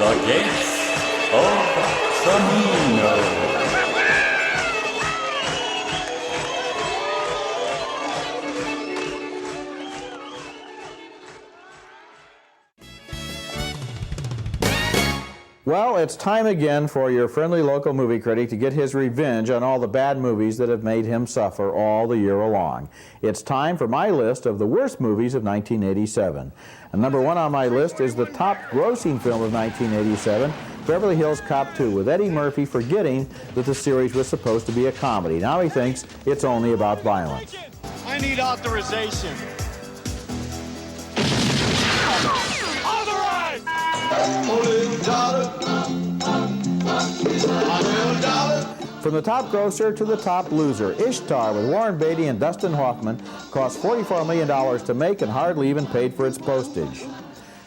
The Gates of Camino. Well, it's time again for your friendly local movie critic to get his revenge on all the bad movies that have made him suffer all the year along. It's time for my list of the worst movies of 1987. And number one on my list is the top grossing film of 1987, Beverly Hills Cop 2, with Eddie Murphy forgetting that the series was supposed to be a comedy. Now he thinks it's only about violence. I need authorization. From the top grosser to the top loser, Ishtar with Warren Beatty and Dustin Hoffman cost $44 million to make and hardly even paid for its postage.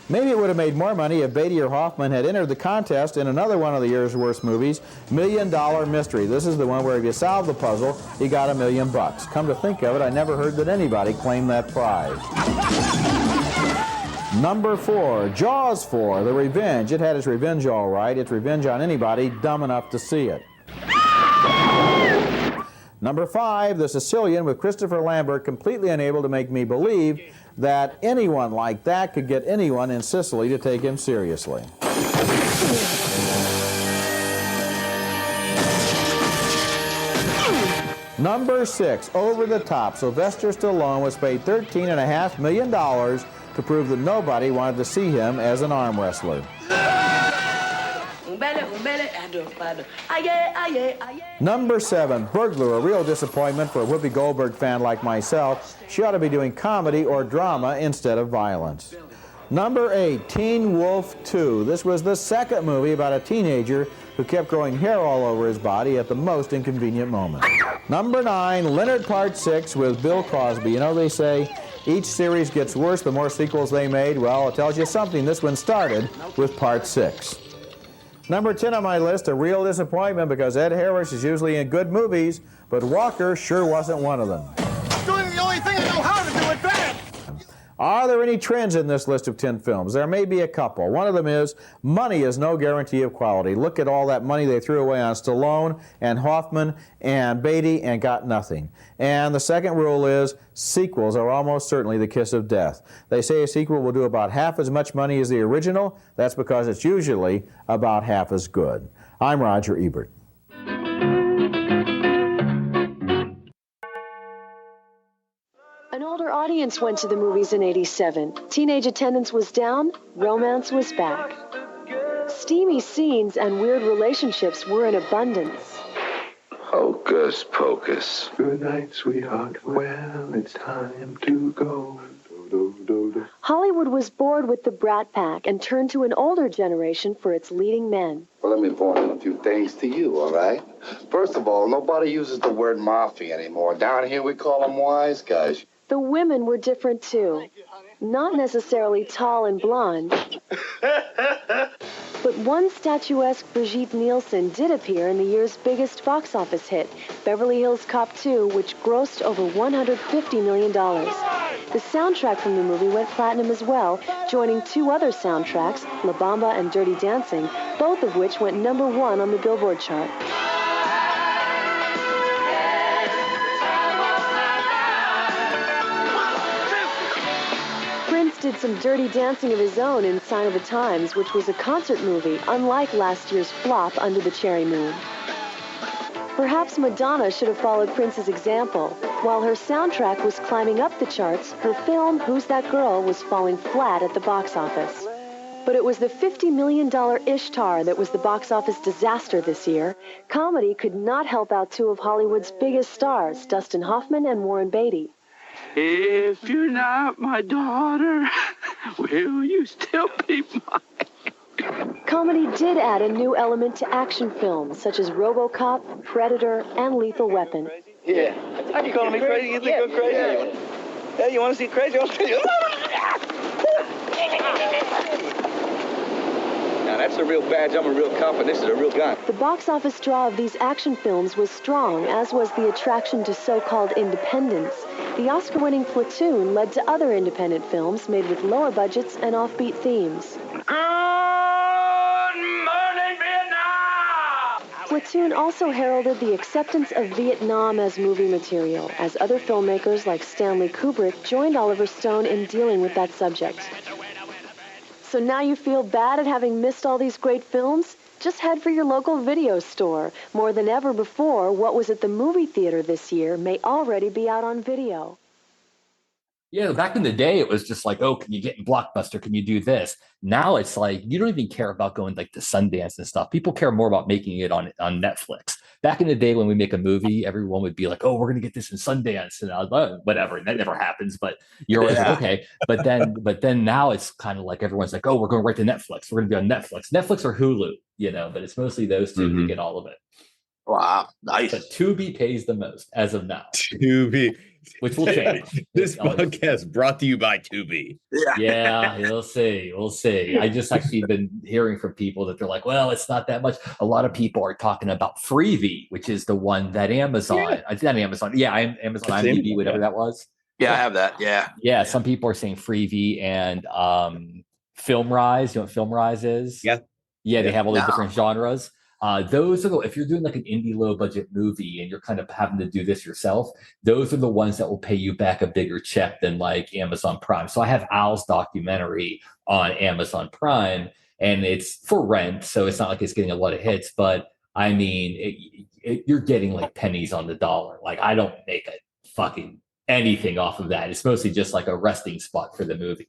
Maybe it would have made more money if Beatty or Hoffman had entered the contest in another one of the year's worst movies, $1 Million Mystery. This is the one where if you solve the puzzle, you got $1 million. Come to think of it, I never heard that anybody claimed that prize. Number 4, Jaws 4, The Revenge. It had its revenge all right. It's revenge on anybody dumb enough to see it. Number 5, The Sicilian with Christopher Lambert, completely unable to make me believe that anyone like that could get anyone in Sicily to take him seriously. Number 6, Over the Top. Sylvester Stallone was paid $13.5 million to prove that nobody wanted to see him as an arm wrestler. Number 7, Burglar, a real disappointment for a Whoopi Goldberg fan like myself. She ought to be doing comedy or drama instead of violence. Number 8, Teen Wolf 2. This was the second movie about a teenager who kept growing hair all over his body at the most inconvenient moment. Number 9, Leonard Part 6 with Bill Cosby. You know, they say each series gets worse the more sequels they made. Well, it tells you something. This one started with Part 6. Number 10 on my list, a real disappointment because Ed Harris is usually in good movies, but Walker sure wasn't one of them. I'm doing the only thing I know how to do it bad. Are there any trends in this list of 10 films? There may be a couple. One of them is money is no guarantee of quality. Look at all that money they threw away on Stallone and Hoffman and Beatty and got nothing. And the second rule is sequels are almost certainly the kiss of death. They say a sequel will do about half as much money as the original. That's because it's usually about half as good. I'm Roger Ebert. An older audience went to the movies in '87. Teenage attendance was down, romance was back. Steamy scenes and weird relationships were in abundance. Hocus pocus. Good night, sweetheart. Well, it's time to go. Hollywood was bored with the Brat Pack and turned to an older generation for its leading men. Well, let me point out a few things to you, all right? First of all, nobody uses the word mafia anymore. Down here, we call them wise guys. The women were different, too. Not necessarily tall and blonde. But one statuesque Brigitte Nielsen did appear in the year's biggest box office hit, Beverly Hills Cop 2, which grossed over $150 million. The soundtrack from the movie went platinum as well, joining two other soundtracks, La Bamba and Dirty Dancing, both of which went number 1 on the Billboard chart. Did some Dirty Dancing of his own in Sign of the Times, which was a concert movie, unlike last year's flop Under the Cherry Moon. Perhaps Madonna should have followed Prince's example. While her soundtrack was climbing up the charts, her film, Who's That Girl, was falling flat at the box office. But it was the $50 million Ishtar that was the box office disaster this year. Comedy could not help out two of Hollywood's biggest stars, Dustin Hoffman and Warren Beatty. If you're not my daughter, will you still be mine? Comedy did add a new element to action films, such as RoboCop, Predator, and Lethal Weapon. Yeah. Are you calling me crazy? You think I'm crazy? Yeah, you want to see crazy? I'll show you. Now, that's a real badge. I'm a real cop, and this is a real gun. The box office draw of these action films was strong, as was the attraction to so-called independence. The Oscar-winning Platoon led to other independent films made with lower budgets and offbeat themes. Good cartoon also heralded the acceptance of Vietnam as movie material, as other filmmakers like Stanley Kubrick joined Oliver Stone in dealing with that subject. So now you feel bad at having missed all these great films? Just head for your local video store. More than ever before, what was at the movie theater this year may already be out on video. Yeah, back in the day, it was just like, oh, can you get in Blockbuster? Can you do this? Now it's like you don't even care about going like to Sundance and stuff. People care more about making it on Netflix. Back in the day when we make a movie, everyone would be like, oh, we're gonna get this in Sundance, and I was like, whatever. And that never happens, but you're always like, okay. But then now it's kind of like everyone's like, oh, we're going right to Netflix. We're gonna be on Netflix or Hulu, but it's mostly those two who get all of it. Wow, nice. But Tubi pays the most as of now. Tubi. Which will change. This podcast brought to you by Tubi. Yeah, we'll see. We'll see. I just actually been hearing from people that they're like, well, it's not that much. A lot of people are talking about Freevee, which is the one that Amazon, Amazon IMDb, whatever that was. Yeah, I have that. Yeah. Some people are saying Freevee and FilmRise. You know what FilmRise is? Yeah. Yeah, they have all the different genres. Those are if you're doing like an indie low budget movie and you're kind of having to do this yourself, those are the ones that will pay you back a bigger check than like Amazon Prime. So I have Al's documentary on Amazon Prime and it's for rent. So it's not like it's getting a lot of hits, but I mean, you're getting like pennies on the dollar. Like I don't make a fucking anything off of that. It's mostly just like a resting spot for the movie,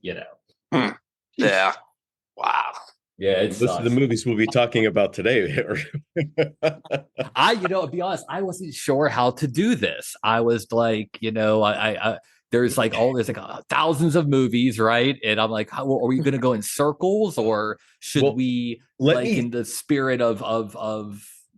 Yeah. Wow. Yeah, this is the movies we'll be talking about today. To be honest, I wasn't sure how to do this. I was like, there's like thousands of movies, right? And I'm like, are we going to go in circles, or should we, in the spirit of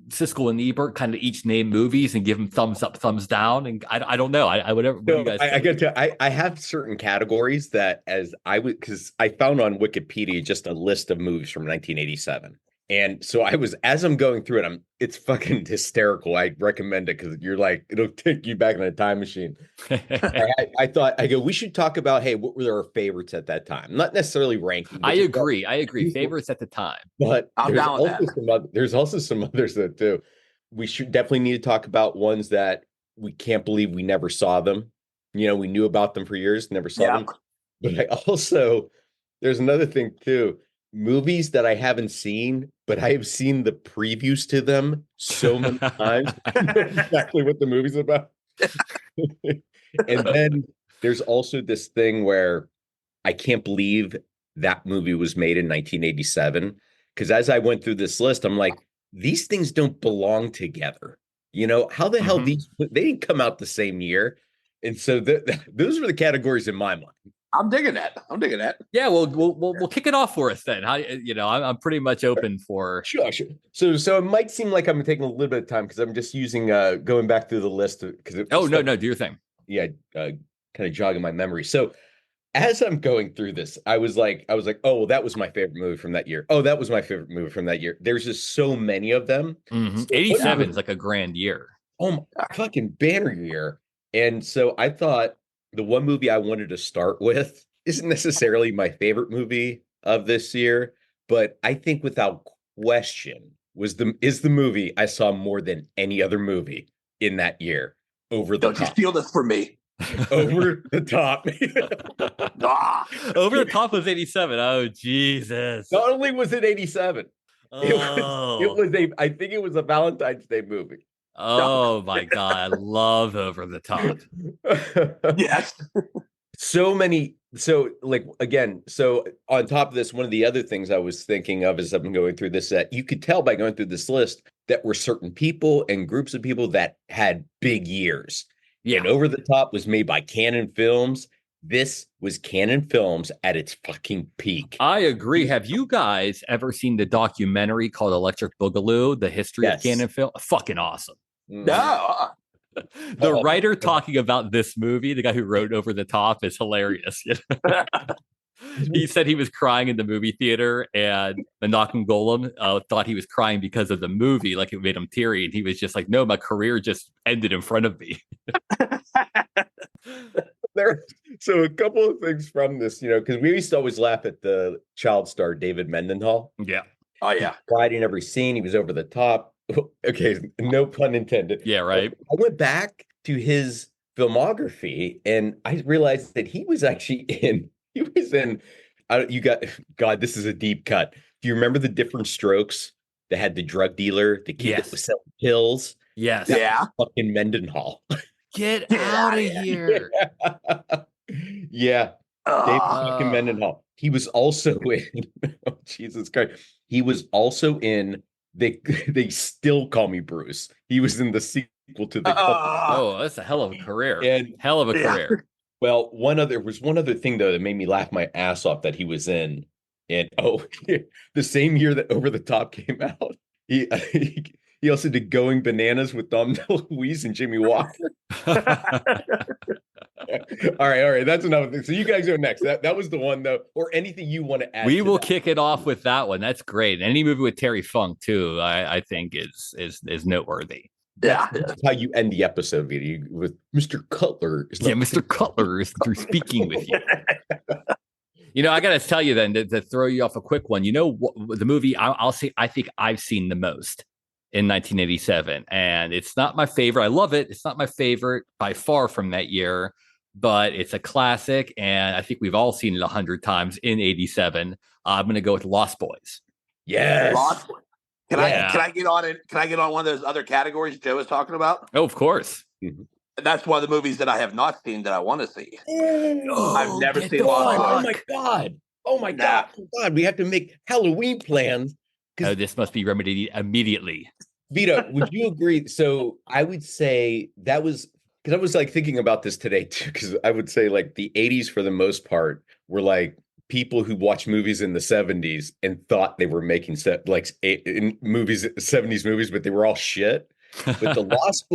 Siskel and Ebert, kind of each name movies and give them thumbs up, thumbs down? And I don't know. What do you guys think? I get to. I have certain categories that because I found on Wikipedia just a list of movies from 1987, and so as I'm going through it, it's fucking hysterical. I recommend it because you're like it'll take you back in a time machine. I thought we should talk about what were our favorites at that time, not necessarily ranking. I agree. Favorites at the time, but I'm down with that. There's also some others that too. We should definitely need to talk about ones that we can't believe we never saw them. We knew about them for years, never saw them. But there's another thing too. Movies that I haven't seen, but I have seen the previews to them so many times. Exactly what the movie's about. And then there's also this thing where I can't believe that movie was made in 1987. Because as I went through this list, I'm like, these things don't belong together. How the hell they didn't come out the same year. And so those were the categories in my mind. I'm digging that. Yeah, we'll kick it off for us then. I'm pretty much open for sure. So it might seem like I'm taking a little bit of time because I'm just using going back through the list because no, do your thing. Yeah, kind of jogging my memory. So as I'm going through this, I was like, oh, well, that was my favorite movie from that year. Oh, that was my favorite movie from that year. There's just so many of them. 87 is like a grand year. Oh, my fucking banner year. And so I thought the one movie I wanted to start with isn't necessarily my favorite movie of this year, but I think without question is the movie I saw more than any other movie in that year. Over the Top. Don't you steal this from me? Over the Top. Over the Top was 87. Oh, Jesus. Not only was it 87, I think it was a Valentine's Day movie. Oh my God, I love Over the Top. Yes. So many. So on top of this, one of the other things I was thinking of as I've been going through this, that you could tell by going through this list that were certain people and groups of people that had big years. Yeah. And Over the Top was made by Canon Films. This was Canon Films at its fucking peak. I agree. Have you guys ever seen the documentary called Electric Boogaloo, the history of Canon Film? Fucking awesome. No. The writer talking about this movie, the guy who wrote Over the Top, is hilarious. He said he was crying in the movie theater, and Menachem Golem thought he was crying because of the movie, like it made him teary. And he was just like, no, my career just ended in front of me. So a couple of things from this, because we used to always laugh at the child star David Mendenhall. Yeah. Oh, yeah. Cried in every scene. He was over the top. okay, no pun intended. Yeah, right. I went back to his filmography and I realized that he was in, God, this is a deep cut. Do you remember the Different Strokes that had the drug dealer, the kid that was selling pills? Yes. That Yeah. was fucking Mendenhall. Get out of here. Yeah. David fucking Mendenhall. He was also in, oh, Jesus Christ. He was also in, they still call me Bruce. He was in the sequel to the Oh, that's a hell of a career. And hell of a career. Well, one other thing though that made me laugh my ass off that he was in, and the same year that Over the Top came out, he also did Going Bananas with Dom DeLuise and Jimmy Walker. All right, that's another thing. So you guys go next. That was the one though, or anything you want to add. We will kick it off with that one. That's great. Any movie with Terry Funk too, I think is noteworthy. Yeah, that's how you end the episode, Vito, with Mr. Cutler. Yeah, Mr. Cutler is through speaking with you. I got to tell you then to throw you off a quick one. The movie I'll say I think I've seen the most in 1987, and it's not my favorite. I love it. It's not my favorite by far from that year, but it's a classic, and I think we've all seen it 100 times in 87. I'm going to go with Lost Boys. Yes. Lost Boys. Can I get on it? Can I get on one of those other categories Joe was talking about? Oh, of course. Mm-hmm. That's one of the movies that I have not seen that I want to see. I've never seen Lost Lost Boys. Oh my god! Oh my god! We have to make Halloween plans. Oh, this must be remedied immediately. Vito, would you agree? So I would say that was because I was like thinking about this today too. Because I would say like the 80s for the most part were like people who watched movies in the 70s and thought they were making in movies, 70s movies, but they were all shit. But the Lost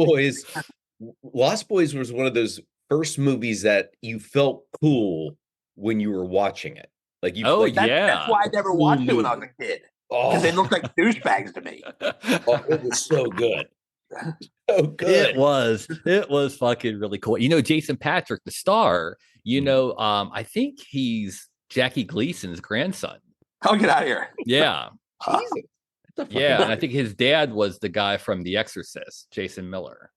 Boys was one of those first movies that you felt cool when you were watching it. Like you. That's why I never watched it when I was a kid. Because they looked like douchebags to me. It was so good. So good. It was fucking really cool. Jason Patrick, the star, I think he's Jackie Gleason's grandson. Oh, get out of here. Yeah. Jesus. Yeah, and I think his dad was the guy from The Exorcist, Jason Miller.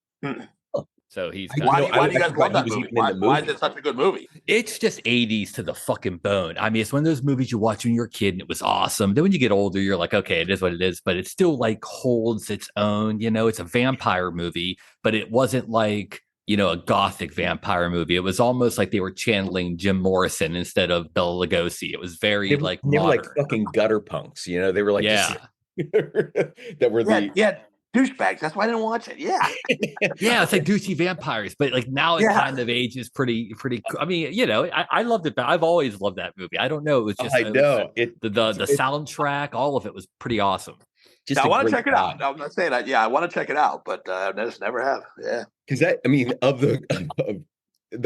So he's why do you guys love that movie? Why is it such a good movie? It's just 80s to the fucking bone. I mean, it's one of those movies you watch when you're a kid and it was awesome. Then when you get older, you're like, okay, it is what it is, but it still like holds its own. It's a vampire movie, but it wasn't like, a gothic vampire movie. It was almost like they were channeling Jim Morrison instead of Bela Lugosi. It was very they were like fucking gutter punks, They were like, that were douchebags. That's why I didn't watch it. Yeah. Yeah, it's like douchey vampires, but like now it kind of ages pretty. I mean, I loved it. I've always loved that movie. I don't know. It was just the soundtrack, all of it was pretty awesome. I want to check it out. I'm not saying that. Yeah, I want to check it out, but I just never have. Yeah. Because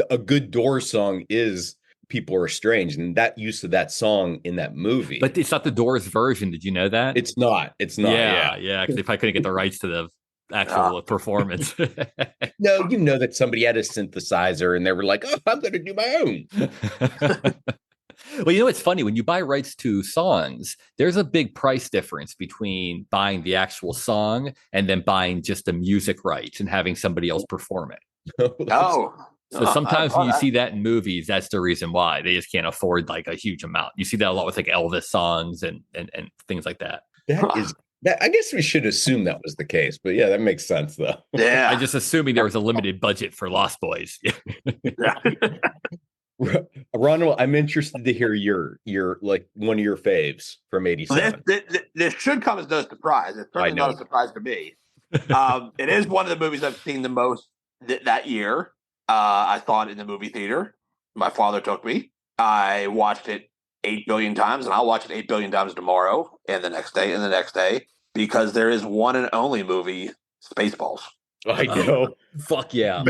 a good Doors song is People Are Strange, and that use of that song in that movie. But it's not the Doors version. Did you know that? It's not. Yeah. Because they probably couldn't get the rights to the actual performance. No, that somebody had a synthesizer and they were like, oh, I'm going to do my own. Well, it's funny. When you buy rights to songs, there's a big price difference between buying the actual song and then buying just the music rights and having somebody else perform it. So sometimes when you see that in movies, that's the reason why they just can't afford like a huge amount. You see that a lot with like Elvis songs and things like that. I guess we should assume that was the case, but yeah, that makes sense though. Yeah. I'm just assuming there was a limited budget for Lost Boys. Ronald, I'm interested to hear your like one of your faves from 87. This should come as no surprise. It's certainly not a surprise to me. It is one of the movies I've seen the most that year. I saw it in the movie theater. My father took me. I watched it 8 billion times, and I'll watch it 8 billion times tomorrow and the next day and the next day, because there is one and only movie, Spaceballs. I know. Fuck yeah.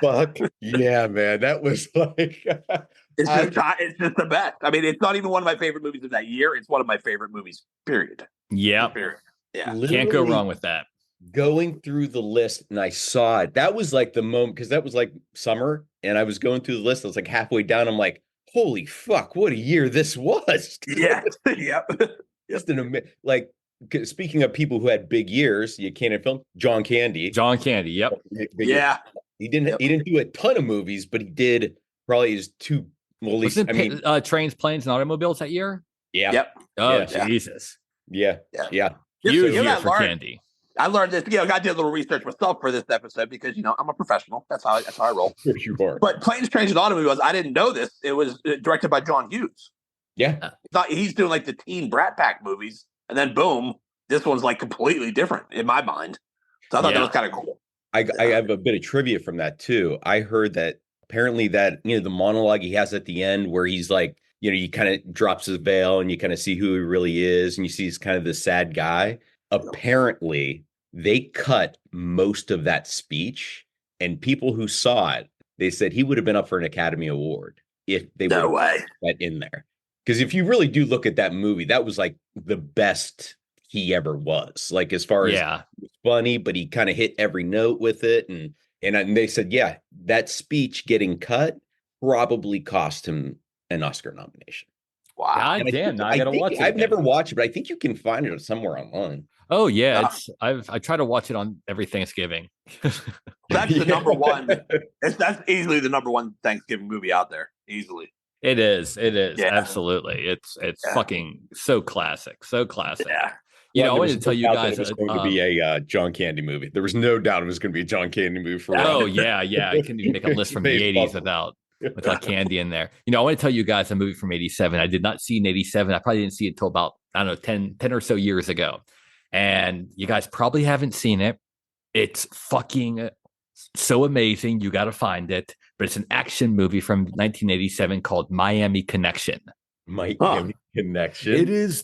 Fuck yeah, man. That was like it's just the best. I mean, it's not even one of my favorite movies of that year. It's one of my favorite movies, period. Yeah. Yeah. Can't go wrong with that. Going through the list and I saw it. That was like the moment, because that was like summer, and I was going through the list. I was like halfway down. I'm like, holy fuck, what a year this was. Yeah. Yep. Just an like speaking of people who had big years, you can't film John Candy. John Candy, yep. Yeah. He didn't do a ton of movies, but he did probably his two. Well, at least, Wasn't Trains, Planes, and Automobiles that year? Yeah. Yep. Oh, Yeah. Jesus. Yeah. Huge year for Candy. I learned this. I did a little research myself for this episode because I'm a professional. That's how I roll. Sure you are. But Planes, Trains, and Automobiles, I didn't know this. It was directed by John Hughes. Yeah. He's doing like the teen Brat Pack movies, and then boom, this one's like completely different in my mind. So I thought that was kind of cool. I have a bit of trivia from that too. I heard that apparently that the monologue he has at the end where he's like, he kind of drops his veil and you kind of see who he really is, and you see he's kind of this sad guy. Apparently, they cut most of that speech, and people who saw it, they said he would have been up for an Academy Award if they would have put that in there. Because if you really do look at that movie, that was like the best he ever was. Like as far as funny, but he kind of hit every note with it, and they said, that speech getting cut probably cost him an Oscar nomination. Wow! God damn! Now I gotta watch it. I've never watched it, but I think you can find it somewhere online. Oh yeah, I try to watch it on every Thanksgiving. That's the number one. That's easily the number one Thanksgiving movie out there. Easily. It is. Absolutely. It's fucking so classic. Yeah. I wanted to tell you guys it was going to be a John Candy movie. There was no doubt it was going to be a John Candy movie for Oh yeah. I couldn't even make a list from the 80s without Candy in there. I want to tell you guys a movie from 87. I did not see in 87. I probably didn't see it until about, 10 or so years ago. And you guys probably haven't seen it. It's fucking so amazing. You got to find it. But it's an action movie from 1987 called Miami Connection. Miami Connection? It is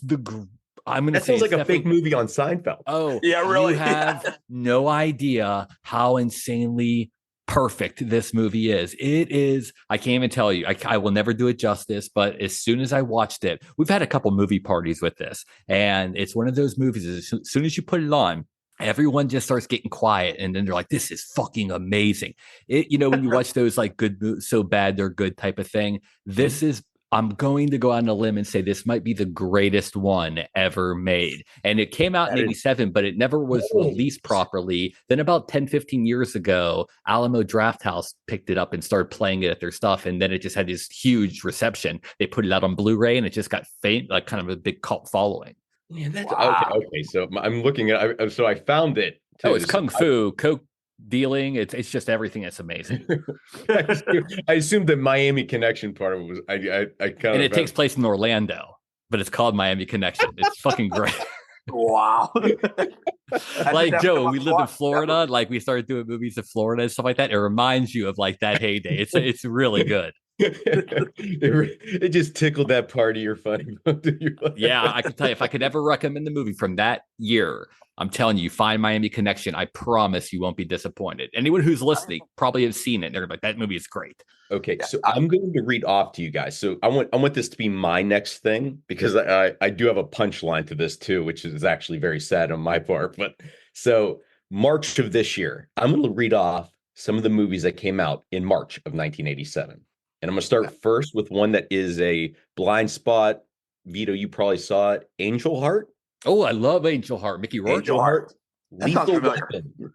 I'm going to say that sounds like a fake movie on Seinfeld. Oh, yeah, really? You have no idea how insanely perfect this movie is. It is. I can't even tell you. I will never do it justice, but as soon as I watched it, we've had a couple movie parties with this, and it's one of those movies. As soon as you put it on, everyone just starts getting quiet, and then they're like, "This is fucking amazing." When you watch those like good, so bad they're good type of thing. This is. I'm going to go on a limb and say this might be the greatest one ever made. And it came out in 87, but it never was released properly. Then about 10, 15 years ago, Alamo Drafthouse picked it up and started playing it at their stuff. And then it just had this huge reception. They put it out on Blu-ray and it just got like kind of a big cult following. Yeah, that's okay. So I'm looking at, so I found it. Too. Oh, it's Kung Fu, Coke dealing. It's just everything that's amazing. I assumed the Miami Connection part of it was I kind of, and it takes place in Orlando, but it's called Miami Connection. It's fucking great. Wow. Like Joe, we lived in Florida, like we started doing movies in Florida and stuff like that. It reminds you of like that heyday. It's really good. It just tickled that part of your funny. Yeah, I can tell you, if I could ever recommend the movie from that year, I'm telling you, find Miami Connection. I promise you won't be disappointed. Anyone who's listening probably has seen it. They're like, that movie is great. Okay, so I'm going to read off to you guys. So I want this to be my next thing because I do have a punchline to this too, which is actually very sad on my part. But so March of this year, I'm going to read off some of the movies that came out in March of 1987. And I'm going to start first with one that is a blind spot. Vito, you probably saw it. Angel Heart. Oh, I love Angel Heart. Mickey Rourke. Angel Heart. Lethal Weapon.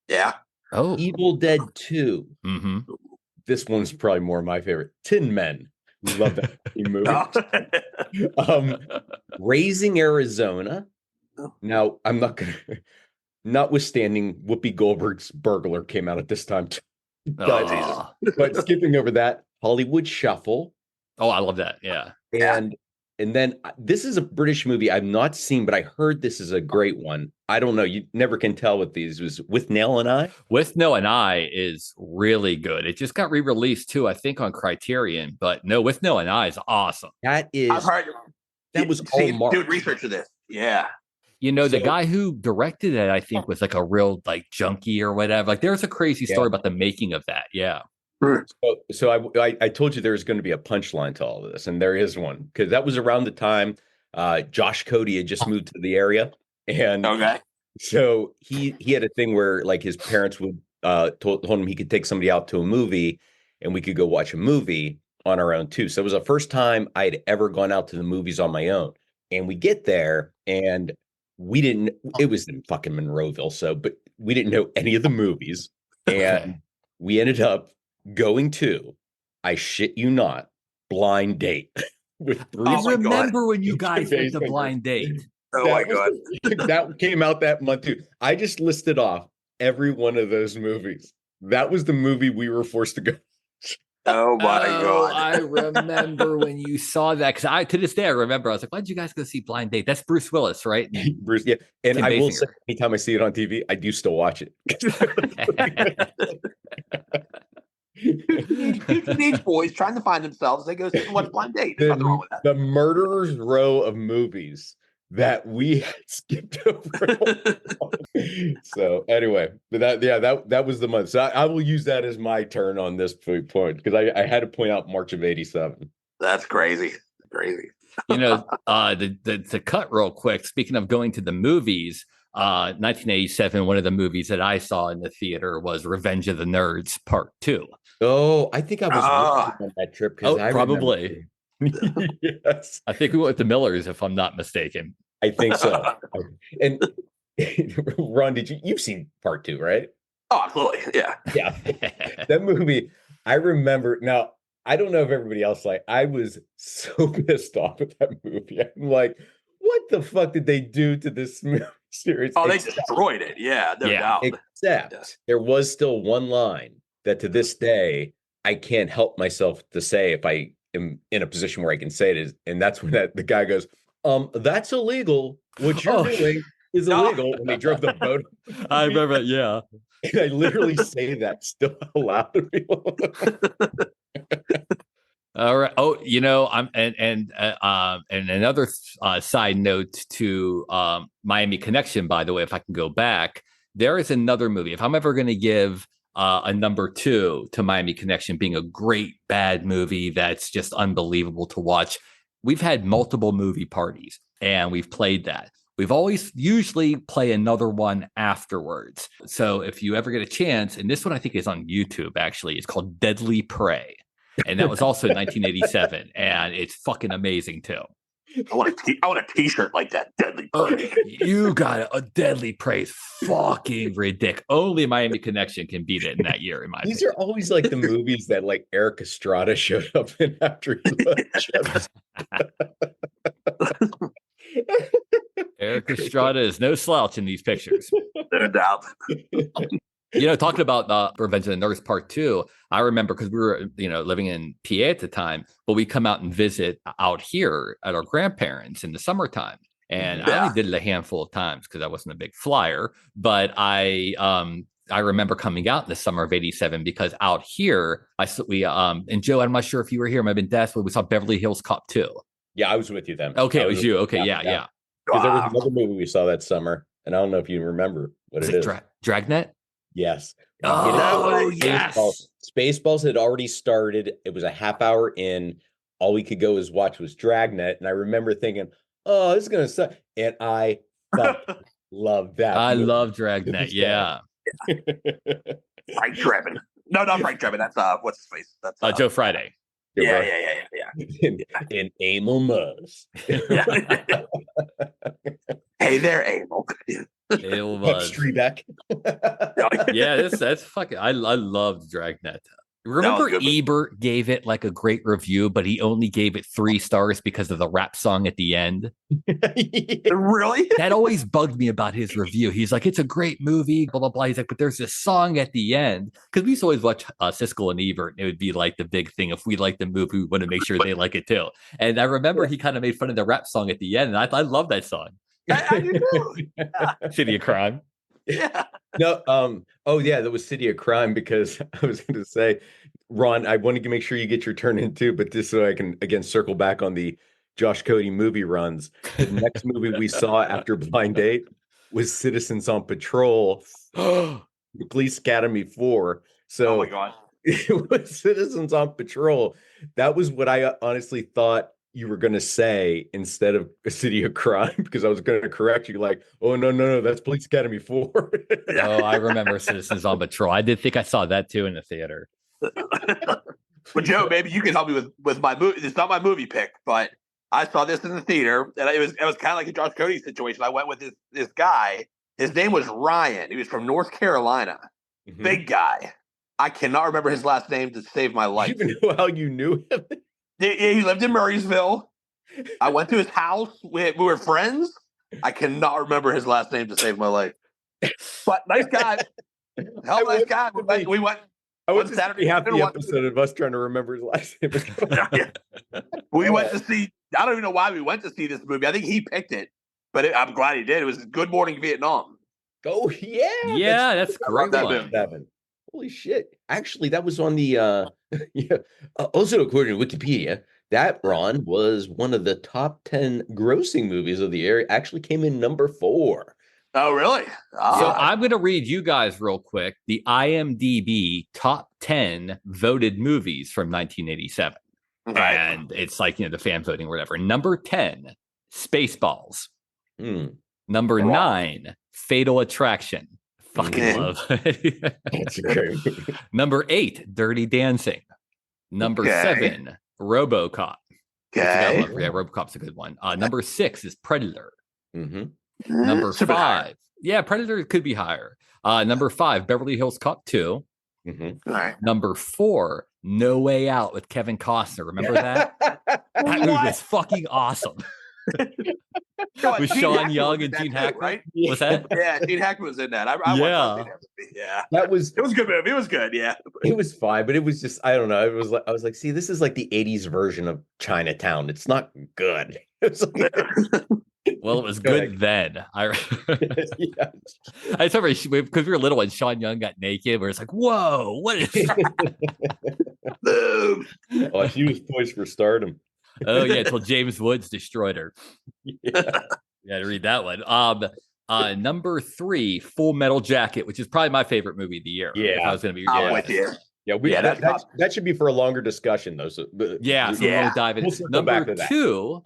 Yeah. Oh. Evil Dead 2. Mm-hmm. This one's probably more my favorite. Tin Men. Love that movie. Raising Arizona. Now, I'm not going to, notwithstanding Whoopi Goldberg's Burglar came out at this time. But skipping over that, Hollywood Shuffle. Oh, I love that. Yeah. And then this is a British movie I've not seen, but I heard this is a great one. I don't know. You never can tell with these. It was With Nell and I. With Nell and I is really good. It just got re-released too, I think, on Criterion. But no, With Nell and I is awesome. That is. I've heard. That was all March. Doing research of this. Yeah. The guy who directed it, I think, was like a real like junkie or whatever. Like there's a crazy story about the making of that. Yeah. So I told you there's going to be a punchline to all of this, and there is one because that was around the time Josh Cody had just moved to the area, and so he had a thing where like his parents would told him he could take somebody out to a movie, and we could go watch a movie on our own too. So it was the first time I had ever gone out to the movies on my own, and we get there, and we didn't. It was in fucking Monroeville, but we didn't know any of the movies, and we ended up going to, I shit you not, Blind Date with Bruce. I remember when you guys went to Blind Date. Oh my God. That came out that month too. I just listed off every one of those movies. That was the movie we were forced to go. Oh my God. I remember when you saw that, because to this day I remember. I was like, why did you guys go see Blind Date? That's Bruce Willis, right? Bruce, yeah. And Kim I will Basinger. say, anytime I see it on TV, I do still watch it. Teenage boys trying to find themselves. They go see what's Blind Date. There's nothing wrong with that. The murderer's row of movies that we had skipped over. So anyway, but that was the month. So I will use that as my turn on this point because I had to point out March of '87. That's crazy. Crazy. To cut real quick, speaking of going to the movies, 1987, one of the movies that I saw in the theater was Revenge of the Nerds Part 2. Oh, I think I was on that trip. Oh, probably. Yes. I think we went to Miller's, if I'm not mistaken. I think so. And Ron, you've seen Part 2, right? Oh, absolutely. Yeah. Yeah. That movie, I remember. Now, I don't know if everybody else I was so pissed off at that movie. I'm like, what the fuck did they do to this series? Oh, they destroyed it. Yeah, no doubt. Except there was still one line that to this day, I can't help myself to say if I am in a position where I can say it, and that's when the guy goes, that's illegal. What you're doing is illegal. When they drove the boat. I remember, yeah. And I literally say that still out loud to people. All right. Oh, I'm and another side note to Miami Connection. By the way, if I can go back, there is another movie. If I'm ever going to give a number 2 to Miami Connection being a great bad movie that's just unbelievable to watch, we've had multiple movie parties and we've played that. We've always usually play another one afterwards. So if you ever get a chance, and this one I think is on YouTube actually, it's called Deadly Prey. And that was also 1987. And it's fucking amazing too. I want a t-shirt like that. Deadly Prey. You got a Deadly Prey is fucking ridiculous. Only Miami Connection can beat it in that year, in my These opinion. are always like the movies that like Eric Estrada showed up in after he left. Eric Estrada is no slouch in these pictures. No doubt. Talking about Revenge of the Nerds Part 2, I remember because we were, living in PA at the time, but we come out and visit out here at our grandparents in the summertime. And I only did it a handful of times because I wasn't a big flyer. But I remember coming out in the summer of '87 because out here, and Joe, I'm not sure if you were here, it might have been Des, but we saw Beverly Hills Cop 2. Yeah, I was with you then. Okay, it was you. Okay, yeah. Because there was another movie we saw that summer, and I don't know if you remember what it is. Dragnet? Yes. Oh, yes. Spaceballs had already started. It was a half hour in. All we could go watch was Dragnet. And I remember thinking, oh, this is going to suck. And I love that. I love Dragnet. Yeah. Frank Drebin. No, not Frank Drebin. That's what's his face? That's Joe Friday. Yeah. In Emil Muzz. Hey there, Emil. It was Strebeck. Yeah, that's fucking. I loved Dragnet. Remember, Ebert gave it like a great review, but he only gave it 3 stars because of the rap song at the end. Really? That always bugged me about his review. He's like, it's a great movie, blah, blah, blah. He's like, but there's this song at the end. Because we used to always watch Siskel and Ebert, and it would be like the big thing. If we like the movie, we want to make sure they like it too. And I remember he kind of made fun of the rap song at the end, and I love that song. I do too. City of Crime. Yeah. No, oh yeah, that was City of Crime, because I was going to say, Ron, I wanted to make sure you get your turn in too, but just so I can again circle back on the Josh Cody movie runs. The next movie we saw after Blind Date was Citizens on Patrol, Police Academy 4. So oh my God. It was Citizens on Patrol. That was what I honestly thought you were going to say instead of a City of Crime, because I was going to correct you like, oh, no, that's Police Academy 4. Oh, I remember Citizens on Patrol. I did think I saw that too in the theater. But Joe, maybe you can help me with my movie. It's not my movie pick, but I saw this in the theater, and it was kind of like a Josh Cody situation. I went with this guy. His name was Ryan. He was from North Carolina. Mhm. Big guy. I cannot remember his last name to save my life. Do you even know how you knew him? He lived in Murraysville. I went to his house. We were friends. I cannot remember his last name to save my life. But nice guy. Hell, nice guy. We went. I One would Saturday Saturday half the afternoon, episode of us trying to remember his last name. We went to see. I don't even know why we went to see this movie. I think he picked it, but I'm glad he did. It was Good Morning Vietnam. Oh yeah, Yeah, that's a great that one. movie. Seven. Holy shit! Actually, that was on the. Yeah. Also, according to Wikipedia, that Ron was one of the top 10 grossing movies of the year. It actually came in number 4. Oh, really? So I'm going to read you guys real quick the IMDb top 10 voted movies from 1987. Right. And it's like, the fan voting or whatever. Number 10, Spaceballs. Number 9, Fatal Attraction. Fucking love it. That's a great movie. Number 8, Dirty Dancing. Number 7, RoboCop. Okay. Yeah, RoboCop's a good one. Number 6 is Predator. Mhm. Number Super 5. high. Yeah, Predator could be higher. Number 5, Beverly Hills Cop 2. Mhm. All right. Number 4, No Way Out with Kevin Costner. Remember that? That movie was fucking awesome. With Gene Sean Hackman Young was in and that Gene too, Hackman. right? What's that? Yeah, Gene Hackman was in that. I watched Yeah. that movie. Yeah. That was It was a good movie. It was good. Yeah. it was fine, but it was just I don't know. It was like I was like, see, this is like the 80s version of Chinatown. It's not good. It was like, Well, it was good then. yeah. I remember because we were little and Sean Young got naked. Where it's like, whoa, what is Boom. Oh, she was poised for stardom. Oh yeah, until James Woods destroyed her. Yeah. You had to read that one. Number 3, Full Metal Jacket, which is probably my favorite movie of the year. Yeah. If I was going to be I'm with you. Yeah, that's that should be for a longer discussion though. So Yeah, so Yeah. we'll dive in. We'll circle back Number to that. 2,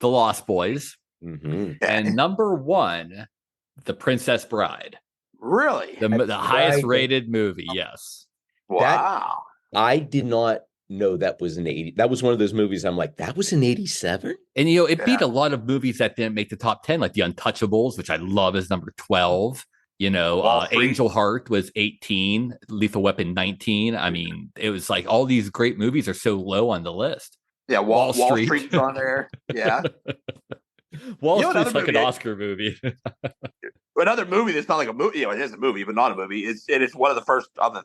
The Lost Boys, Mhm. and number 1, The Princess Bride, Really? the highest rated movie. Yes. Wow. I did not know that was an 80. That was one of those movies I'm like, that was an 87? And it beat a lot of movies that didn't make the top 10, like The Untouchables, which I love, is number 12. Angel Heart was 18, Lethal Weapon 19. I mean, it was like all these great movies are so low on the list. Yeah, Wall Street. Street's on there. Yeah. Wall You know Street's another like an movie Oscar movie. Another movie that's not like a movie. It is a movie, but not a movie. It's one of the first of the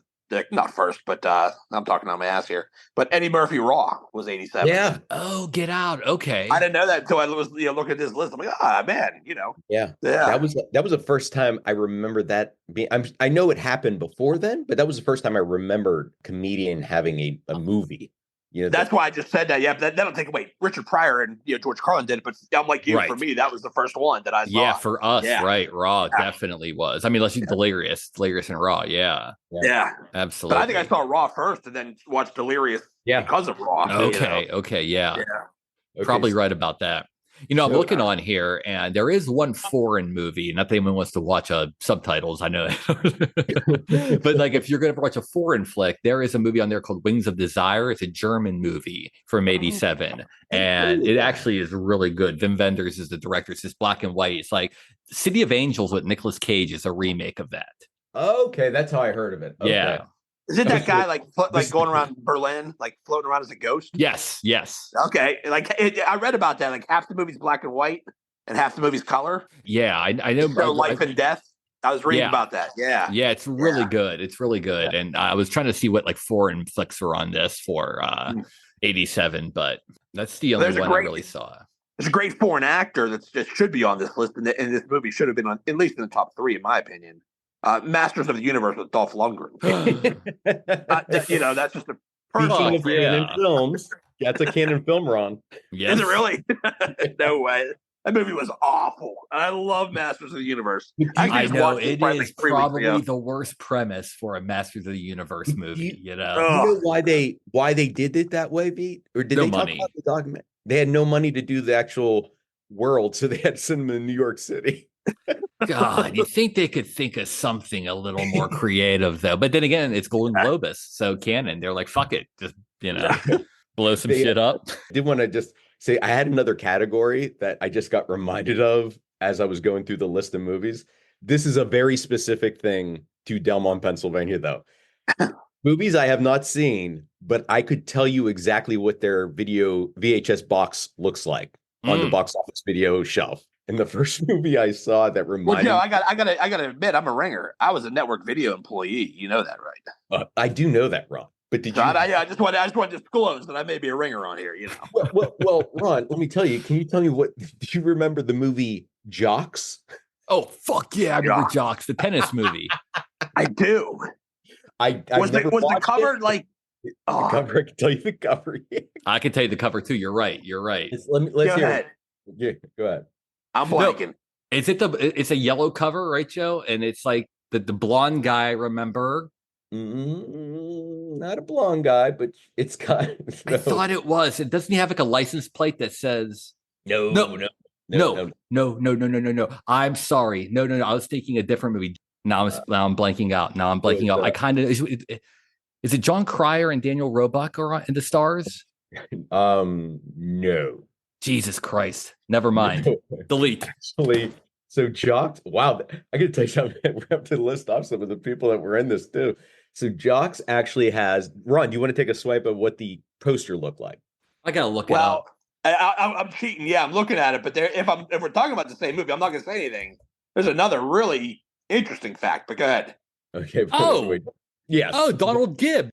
not first, but I'm talking on my ass here. But Eddie Murphy Raw was 87. Yeah. Oh, Get Out. Okay. I didn't know that until I was looking at this list. I'm like, man, Yeah. Yeah. That was the first time I remember that being I know it happened before then, but that was the first time I remembered comedian having a movie. That's why I just said that. Yeah, but that'll take away. Richard Pryor and George Carlin did it, but I'm like you. Right. For me, that was the first one that I saw. Yeah, for us, Yeah. right? Raw definitely was. I mean, unless you Delirious and Raw. Yeah, absolutely. But I think I saw Raw first and then watched Delirious because of Raw. Okay, yeah. Probably right about that. I'm looking on here, and there is one foreign movie. Not that anyone wants to watch subtitles, I know. But like, if you're going to watch a foreign flick, there is a movie on there called Wings of Desire. It's a German movie from '87, and it actually is really good. Wim Wenders is the director. It's just black and white. It's like City of Angels with Nicolas Cage is a remake of that. Okay, that's how I heard of it. Okay. Yeah. Is it that guy like going around Berlin, like floating around as a ghost? Yes. Okay, I read about that. Like half the movie's black and white, and half the movie's color. Yeah, I know. So life and death. I was reading about that. Yeah, it's really good. It's really good. And I was trying to see what like foreign flicks were on this for '87, but that's the only one I really saw. There's a great foreign actor that should be on this list, and this movie should have been on at least in the top 3, in my opinion. Masters of the Universe with Dolph Lundgren. That's just a Speaking of perfect. canon films, that's a canon film, Ron. Yes. Is it really? No way. That movie was awful. I love Masters of the Universe. I just know watched it probably is like 3 weeks probably ago. the worst premise for a Masters of the Universe movie. You know why they did it that way, Pete? Or did No they talk money. about the document? They had no money to do the actual world, so they had to send them in New York City. God, you think they could think of something a little more creative, though. But then again, it's Golden Globus, so canon. They're like, fuck it, just blow some shit up. Did want to just See, I had another category that I just got reminded of as I was going through the list of movies. This is a very specific thing to Delmont, Pennsylvania, though. Movies I have not seen, but I could tell you exactly what their video VHS box looks like on the box office video shelf. And the first movie I saw that reminded Joe, I gotta admit, I'm a ringer. I was a network video employee. You know that, right? I do know that, Ron. But did you? I just want to disclose that I may be a ringer on here. You know. Well, Ron, let me tell you. Can you tell me what? Do you remember the movie Jocks? Oh fuck yeah! I remember Jocks, the tennis movie. I do. Was the cover it. Like? The cover. I can tell you the cover. I can tell you the cover too. You're right. Let's go hear ahead. Yeah, go ahead. I'm blanking. No, it's a yellow cover, right, Joe? And it's like the blonde guy. Remember? Not a blonde guy, but it's got. I thought it was. It doesn't he have like a license plate that says no. I'm sorry. No. I was thinking a different movie. Now I'm blanking out. I kind of is it John Cryer and Daniel Roebuck are in the stars? No. Jesus Christ. Never mind. Delete. Actually, so Jocks. Wow, I gotta tell you something. We have to list off some of the people that were in this too. So Jocks actually has. Ron, do you want to take a swipe of what the poster looked like? I gotta look it up. I'm cheating. Yeah, I'm looking at it. But if we're talking about the same movie, I'm not gonna say anything. There's another really interesting fact. But go ahead. Okay. Wait. Yes. Oh, Donald Gibb.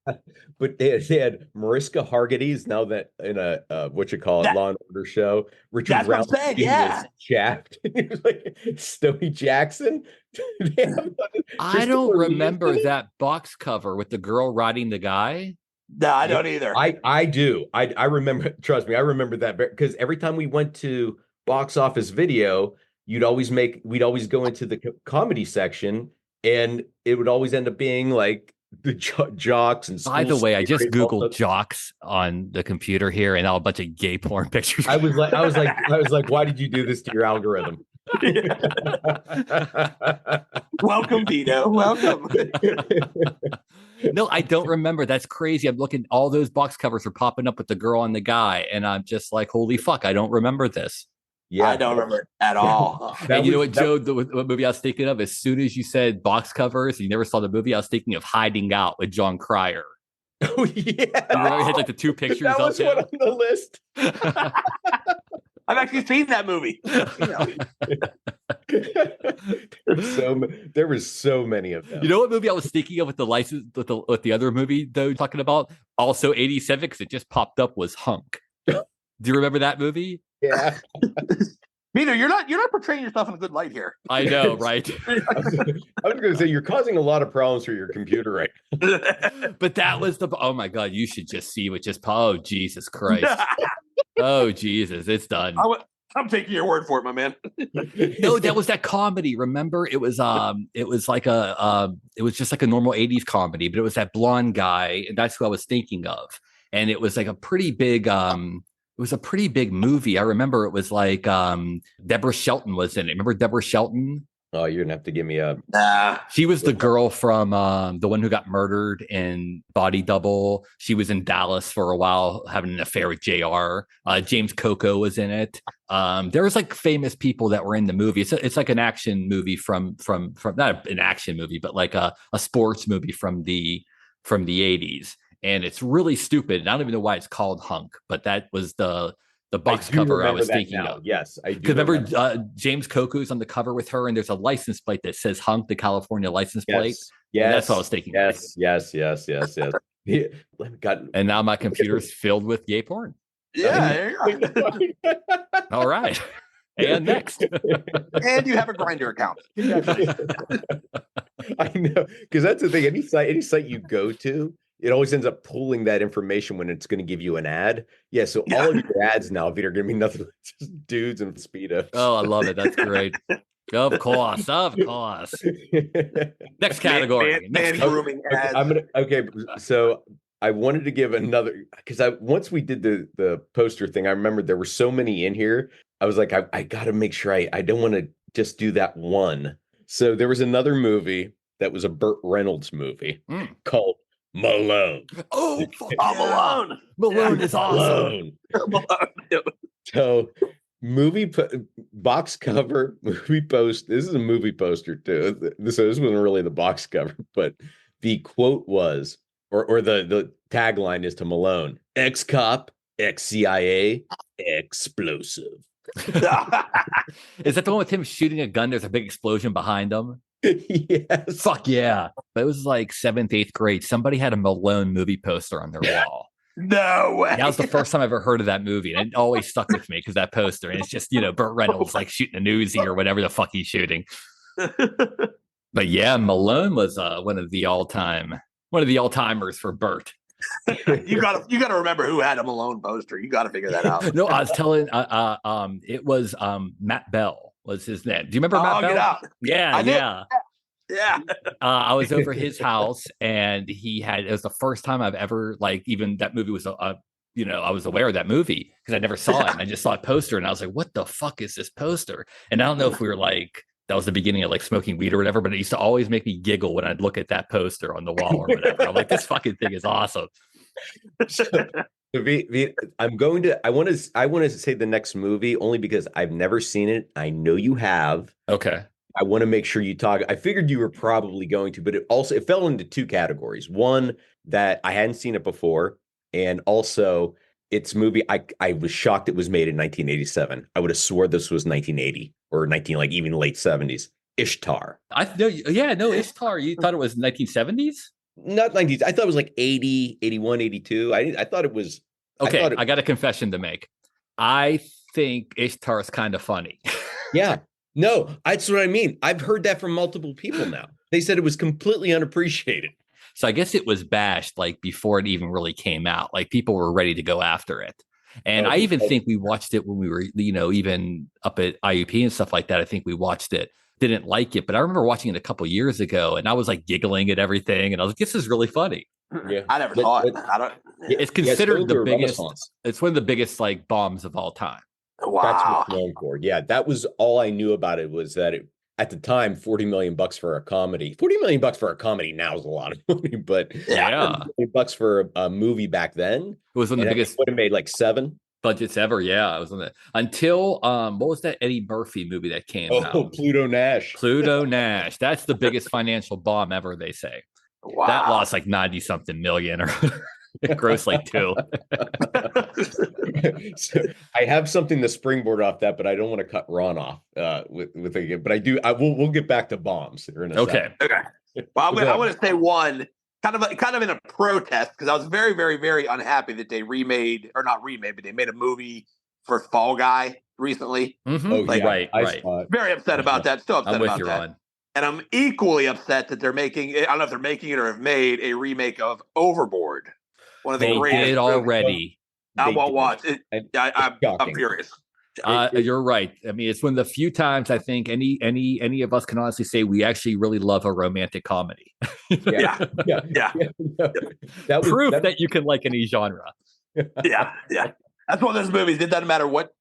But they had Mariska Hargitay's now that in a Law and Order show. Richard That's what I'm saying. Yeah. Shaft. He was like Stoney Jackson. I don't remember that box cover with the girl riding the guy. No, I don't either. I do. I remember. Trust me, I remember that because every time we went to box office video, we'd always go into the comedy section, and it would always end up being like the Jocks and. By the way, I just Googled Jocks on the computer here, and now a bunch of gay porn pictures. I was like, why did you do this to your algorithm? Welcome, Vito. Welcome. No, I don't remember. That's crazy. I'm looking, all those box covers are popping up with the girl and the guy, and I'm just like, holy fuck, I don't remember this. Yeah, I don't remember it at all. And you know what, Joe, what movie I was thinking of? As soon as you said box covers, you never saw the movie, I was thinking of Hiding Out with John Cryer. Oh, yeah. You remember had like the two pictures that was one on the list. I've actually seen that movie. There was so many of them. You know what movie I was thinking of with the license with the other movie though talking about? Also 87 because it just popped up was Hunk. Do you remember that movie? Yeah. Peter, you're not portraying yourself in a good light here. I know, right? I was going to say you're causing a lot of problems for your computer right now. But that was oh my god, you should just see what just oh Jesus Christ. Oh Jesus, it's done. I'm taking your word for it, my man. No, that was that comedy. Remember, it was like it was just like a normal 80s comedy, but it was that blonde guy, and that's who I was thinking of. And it was like a pretty big it was a pretty big movie. I remember it was like Deborah Shelton was in it. Remember Deborah Shelton? Oh, you're gonna have to give me a. She was the girl from the one who got murdered in Body Double. She was in Dallas for a while, having an affair with JR. James Coco was in it. There was like famous people that were in the movie. It's like an action movie from not an action movie, but like a sports movie from the 80s. And it's really stupid. And I don't even know why it's called Hunk, but that was the box cover I was thinking of. Yes, I do. Because remember James Coco's on the cover with her, and there's a license plate that says Hunk, the California license plate. Yes, that's what I was thinking. Yes. Yeah. God. And now my computer's filled with gay porn. Yeah. All right. And next. And you have a Grindr account. I know, because that's the thing. Any site you go to, it always ends up pulling that information when it's going to give you an ad. Yeah, so all of your ads now, Vito, are going to be nothing but just dudes and speedos. Oh, I love it. That's great. Of course. Next category. Man grooming ads. So I wanted to give another, because once we did the poster thing, I remembered there were so many in here. I was like, I got to make sure I don't want to just do that one. So there was another movie that was a Burt Reynolds movie called Malone. Oh, Malone. Malone is awesome. Malone. So box cover, movie post. This is a movie poster too. So this wasn't really the box cover, but the quote was, or the tagline is to Malone: ex-cop, ex-CIA, explosive. Is that the one with him shooting a gun? There's a big explosion behind him. Yes. Fuck yeah. But it was like 7th, 8th grade. Somebody had a Malone movie poster on their wall. No way. That was the first time I ever heard of that movie. And it always stuck with me because that poster. And it's just, Burt Reynolds like shooting a Newsie or whatever the fuck he's shooting. But yeah, Malone was one of the all-timers for Burt. You gotta remember who had a Malone poster. You gotta figure that out. No, I was telling it was Matt Bell was his name. Do you remember Matt Bell? Get out. Yeah. Yeah. I was over his house and it was the first time I've ever even that movie was I was aware of that movie because I never saw it. And I just saw a poster and I was like, what the fuck is this poster? And I don't know if we were that was the beginning of smoking weed or whatever, but it used to always make me giggle when I'd look at that poster on the wall or whatever. I'm like, this fucking thing is awesome. I want to say the next movie only because I've never seen it. I know you have. Okay. I want to make sure you talk. I figured you were probably going to, but it fell into two categories. One, that I hadn't seen it before, and also it's a movie I was shocked it was made in 1987. I would have swore this was 1980 or even late 70s. Ishtar. Ishtar. You thought it was 1970s? Not 90s. I thought it was 80, 81, 82. I thought it was. Okay, I got a confession to make. I think Ishtar is kind of funny. Yeah. No, that's what I mean. I've heard that from multiple people now. They said it was completely unappreciated. So I guess it was bashed before it even really came out. People were ready to go after it. And I even think we watched it when we were, even up at IUP and stuff like that. I think we watched it, didn't like it, but I remember watching it a couple years ago and I was giggling at everything. And I was like, this is really funny. Yeah. I never saw it. It's considered the biggest. It's one of the biggest bombs of all time. Wow. That's what it's known for. Yeah, that was all I knew about it was that at the time, $40 million for a comedy. $40 million for a comedy now is a lot of money, but $40 million for a movie back then. It was one of the biggest. Would have made 7 budgets ever. Yeah, it was on that until what was that Eddie Murphy movie that came out? Oh, Pluto Nash. Pluto Nash. That's the biggest financial bomb ever. They say. Wow. That lost 90-something million or. Gross 2. So I have something to springboard off that, but I don't want to cut Ron off with it. But we'll get back to bombs here in a second. Okay. Well, I want to say one kind of in a protest because I was very, very, very unhappy that they but they made a movie for Fall Guy recently. Mm-hmm. Oh, right. Very upset about that. Still upset about that. Ron. And I'm equally upset that they're making. I don't know if they're making it or have made a remake of Overboard. One of the greatest. Did already. I won't watch it. I'm furious. You're right. I mean, it's one of the few times I think any of us can honestly say we actually really love a romantic comedy. Yeah. That was proof that you can like any genre. Yeah. That's one of those movies. It doesn't matter what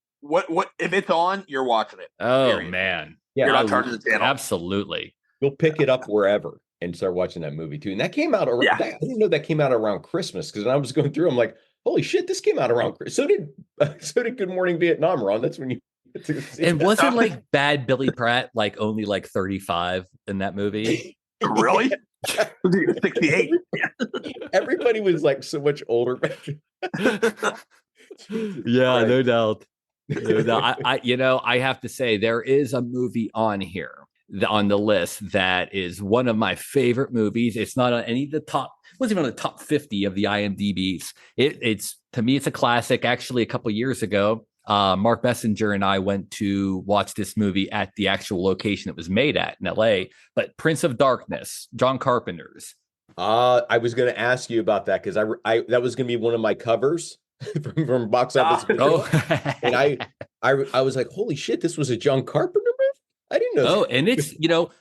if it's on, you're watching it. Oh period. Man, you're not turning the channel. Absolutely. You'll pick it up wherever and start watching that movie too. And that came out around. I didn't know that came out around Christmas because when I was going through, I'm like, holy shit, this came out around Christmas. So did Good Morning Vietnam, Ron. That's when you. And wasn't Bad Billy Pratt only 35 in that movie? Really? 68. Everybody was so much older. Yeah, no doubt. I have to say there is a movie on here on the list that is one of my favorite movies. It's not on any of the top. It wasn't even on the top 50 of the IMDb's. It's to me, it's a classic. Actually, a couple of years ago, Mark Messenger and I went to watch this movie at the actual location it was made at in LA. But Prince of Darkness, John Carpenter's. I was going to ask you about that because I that was going to be one of my covers from Box Office. And I was like, holy shit, this was a John Carpenter movie. I didn't know. Oh, and it's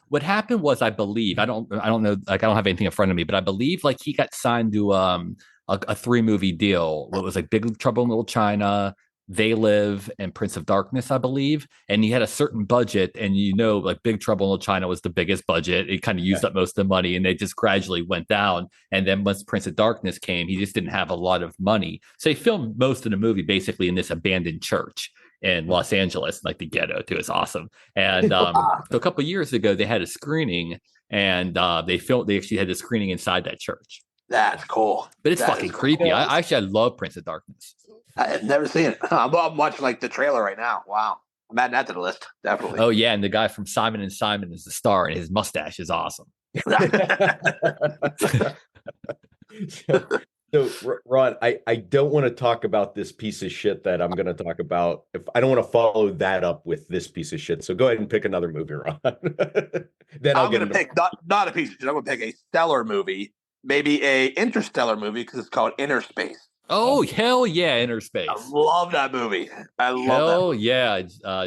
what happened was I believe I don't know I don't have anything in front of me, but I believe he got signed to a 3-movie deal. It was Big Trouble in Little China, They Live and Prince of Darkness, I believe. And he had a certain budget, and like Big Trouble in Little China was the biggest budget. It kind of used up most of the money, and they just gradually went down. And then once Prince of Darkness came, he just didn't have a lot of money. So he filmed most of the movie basically in this abandoned church in Los Angeles, like the ghetto too. It's awesome. And so a couple of years ago, they had a screening, and they actually had a screening inside that church. That's cool. But it's fucking creepy. Cool. I love Prince of Darkness. I've never seen it. I'm watching like the trailer right now. Wow. I'm adding that to the list. Definitely. Oh yeah. And the guy from Simon and Simon is the star, and his mustache is awesome. So Ron, I don't want to talk about this piece of shit that I'm going to talk about. If I don't want to follow that up with this piece of shit. So go ahead and pick another movie, Ron. Then I'm going to pick not a piece of shit. I'm going to pick a stellar movie, maybe a interstellar movie, because it's called Inner Space. Oh, hell yeah, Inner Space. I love that movie. Hell yeah.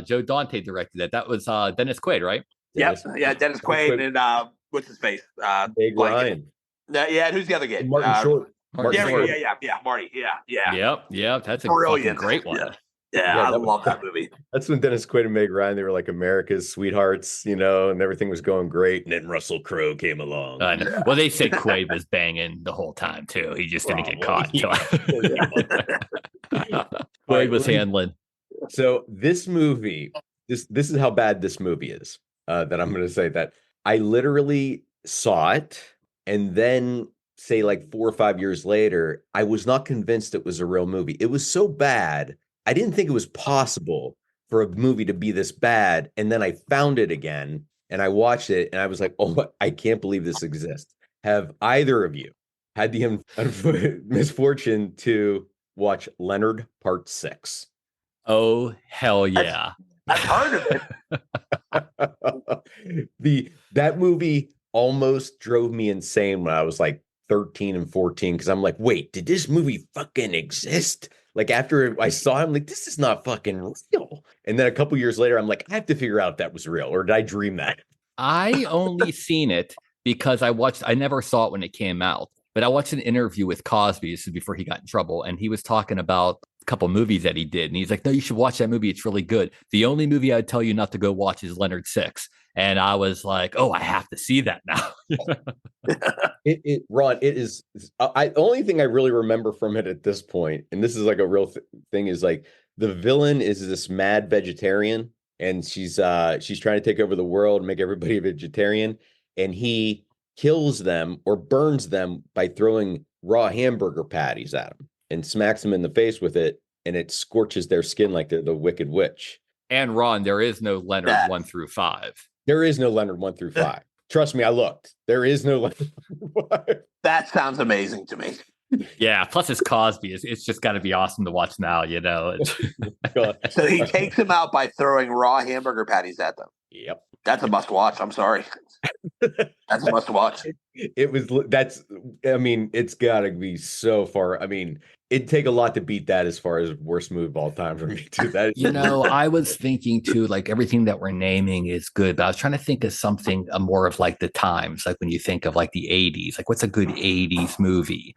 Joe Dante directed that. That was Dennis Quaid, right? Yep. Yeah, Dennis Quaid and what's his face? Meg Ryan. Yeah, who's the other kid? Martin Short. Yeah, Marty. Yeah. Yep. That's a brilliant, great one. Yeah, I love that movie. That's when Dennis Quaid and Meg Ryan, they were like America's sweethearts, and everything was going great. And then Russell Crowe came along. I know. Well, they said Quaid was banging the whole time too. He just didn't get caught. Quaid was handling. So this movie, this is how bad this movie is. That I'm going to say that I literally saw it, and then say like 4 or 5 years later, I was not convinced it was a real movie. It was so bad. I didn't think it was possible for a movie to be this bad. And then I found it again and I watched it and I was like, oh, I can't believe this exists. Have either of you had the misfortune to watch Leonard Part 6? Oh, hell yeah. I've heard of it. That movie almost drove me insane when I was like 13 and 14, because I'm like, wait, did this movie fucking exist? Like after I saw him, like, this is not fucking real. And then a couple years later, I'm like, I have to figure out if that was real, or did I dream that? I only seen it because I never saw it when it came out, but I watched an interview with Cosby. This is before he got in trouble. And he was talking about a couple movies that he did. And he's like, no, you should watch that movie. It's really good. The only movie I'd tell you not to go watch is Leonard 6. And I was like, oh, I have to see that now. Ron, it is. The only thing I really remember from it at this point, and this is like a real thing, is like the villain is this mad vegetarian, and she's trying to take over the world and make everybody a vegetarian, and he kills them or burns them by throwing raw hamburger patties at them and smacks them in the face with it, and it scorches their skin like they're the Wicked Witch. And Ron, there is no Leonard 1 through 5. There is no Leonard 1 through 5. Trust me, I looked. There is no Leonard 1 through 5. That sounds amazing to me. Yeah, plus it's Cosby. It's just got to be awesome to watch now, So he takes them out by throwing raw hamburger patties at them. Yep. That's a must watch. I'm sorry. That's a must watch. It's got to be so far. I mean, it'd take a lot to beat that as far as worst movie of all time for me too. That is I was thinking too, like everything that we're naming is good, but I was trying to think of something more of like the times, like when you think of like the 80s, like what's a good 80s movie?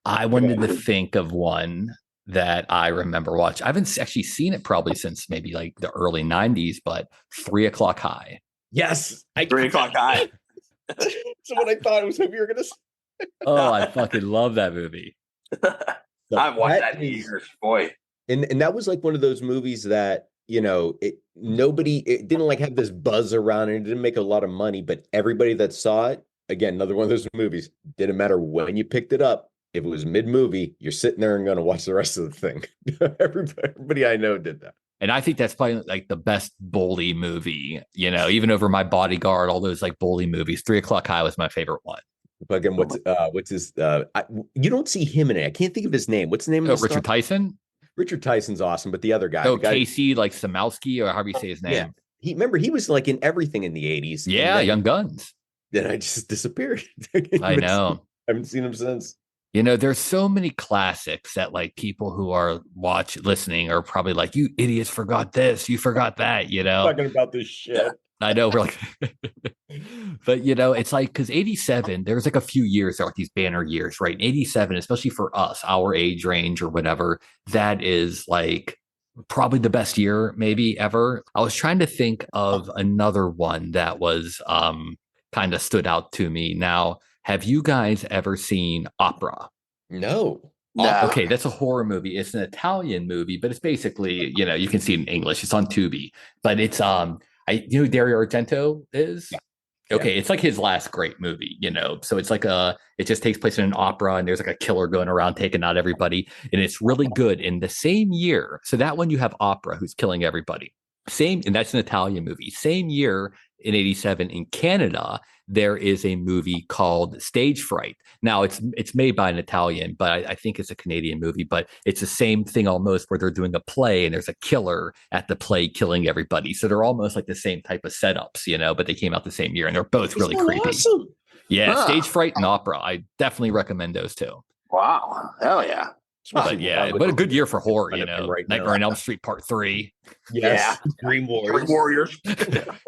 I wanted to think of one that I remember watching. I haven't actually seen it probably since maybe like the early 90s, but 3 O'Clock High. Yes. 3 O'Clock High. So what I thought it was what you were going to say. Oh, I fucking love that movie. I've watched that in years, boy. And that was like one of those movies that, it didn't like have this buzz around it. It didn't make a lot of money, but everybody that saw it, again, another one of those movies, didn't matter when you picked it up. If it was mid-movie, you're sitting there and going to watch the rest of the thing. Everybody I know did that. And I think that's probably like the best bully movie, even over My Bodyguard, all those like bully movies. 3 O'Clock High was my favorite one. But again, what's his? You don't see him in it. I can't think of his name. What's the name of the Richard Tyson? Richard Tyson's awesome, but the other guy. Oh, Casey, like Samowski, or however you say his name. Yeah. He was like in everything in the 80s. Yeah, Young Guns. Then I just disappeared. I know. I haven't seen him since. There's so many classics that like people who are listening are probably like, you idiots forgot this, you forgot that, Talking about this shit. I know, we're like But it's like because 87, there's like a few years that are like these banner years, right? And 87, especially for us, our age range or whatever, that is like probably the best year maybe ever. I was trying to think of another one that was kind of stood out to me. Now, have you guys ever seen Opera? No. Okay, that's a horror movie. It's an Italian movie, but it's basically, you can see it in English. It's on Tubi, but it's who Dario Argento is? Yeah. Okay, it's like his last great movie, So it's like it just takes place in an opera, and there's like a killer going around taking out everybody, and it's really good. In the same year, so that one you have Opera, who's killing everybody. Same, and that's an Italian movie. Same year in 87 in Canada, there is a movie called Stage Fright. Now it's made by an Italian, but I think it's a Canadian movie, but it's the same thing almost where they're doing a play and there's a killer at the play killing everybody. So they're almost like the same type of setups, but they came out the same year and they're both really creepy. Awesome. Yeah, Stage Fright and Opera. I definitely recommend those two. Wow. Hell yeah. But yeah, what a good year for horror, right Nightmare on Elm Street Part 3. Yes. Yeah. Dream Warriors. But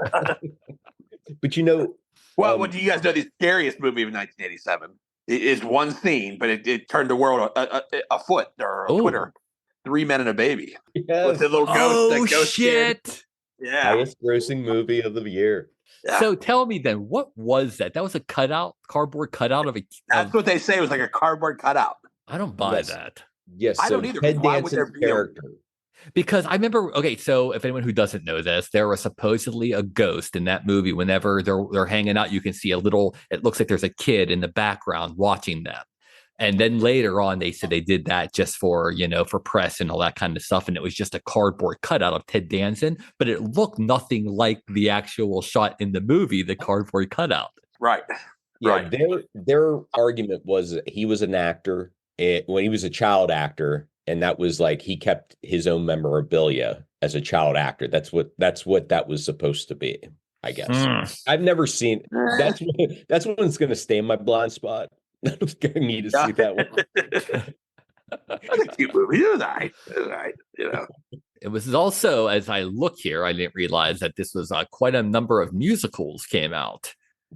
well, what do you guys know? The scariest movie of 1987 is one scene, but it turned the world afoot or Twitter. 3 Men and a Baby. Yes. With the little ghost. Ghost shit. Kid. Yeah. Highest grossing movie of the year. Yeah. So tell me then, what was that? That was a cardboard cutout of a. That's what they say. It was like a cardboard cutout. I don't buy that. Yes, I don't either. Ted Why would there Danson's be character. Because I remember, okay, so if anyone who doesn't know this, there was supposedly a ghost in that movie. Whenever they're hanging out, you can see it looks like there's a kid in the background watching them. And then later on, they said they did that just for, for press and all that kind of stuff. And it was just a cardboard cutout of Ted Danson, but it looked nothing like the actual shot in the movie, the cardboard cutout. Right. Yeah, right. Their argument was that he was an actor when he was a child actor. And that was like he kept his own memorabilia as a child actor. That's what that was supposed to be, I guess. I've never seen that's one's going to stay in my blind spot. I need to see that one. That's a cute movie. It was all right. It was also, as I look here, I didn't realize that this was quite a number of musicals came out.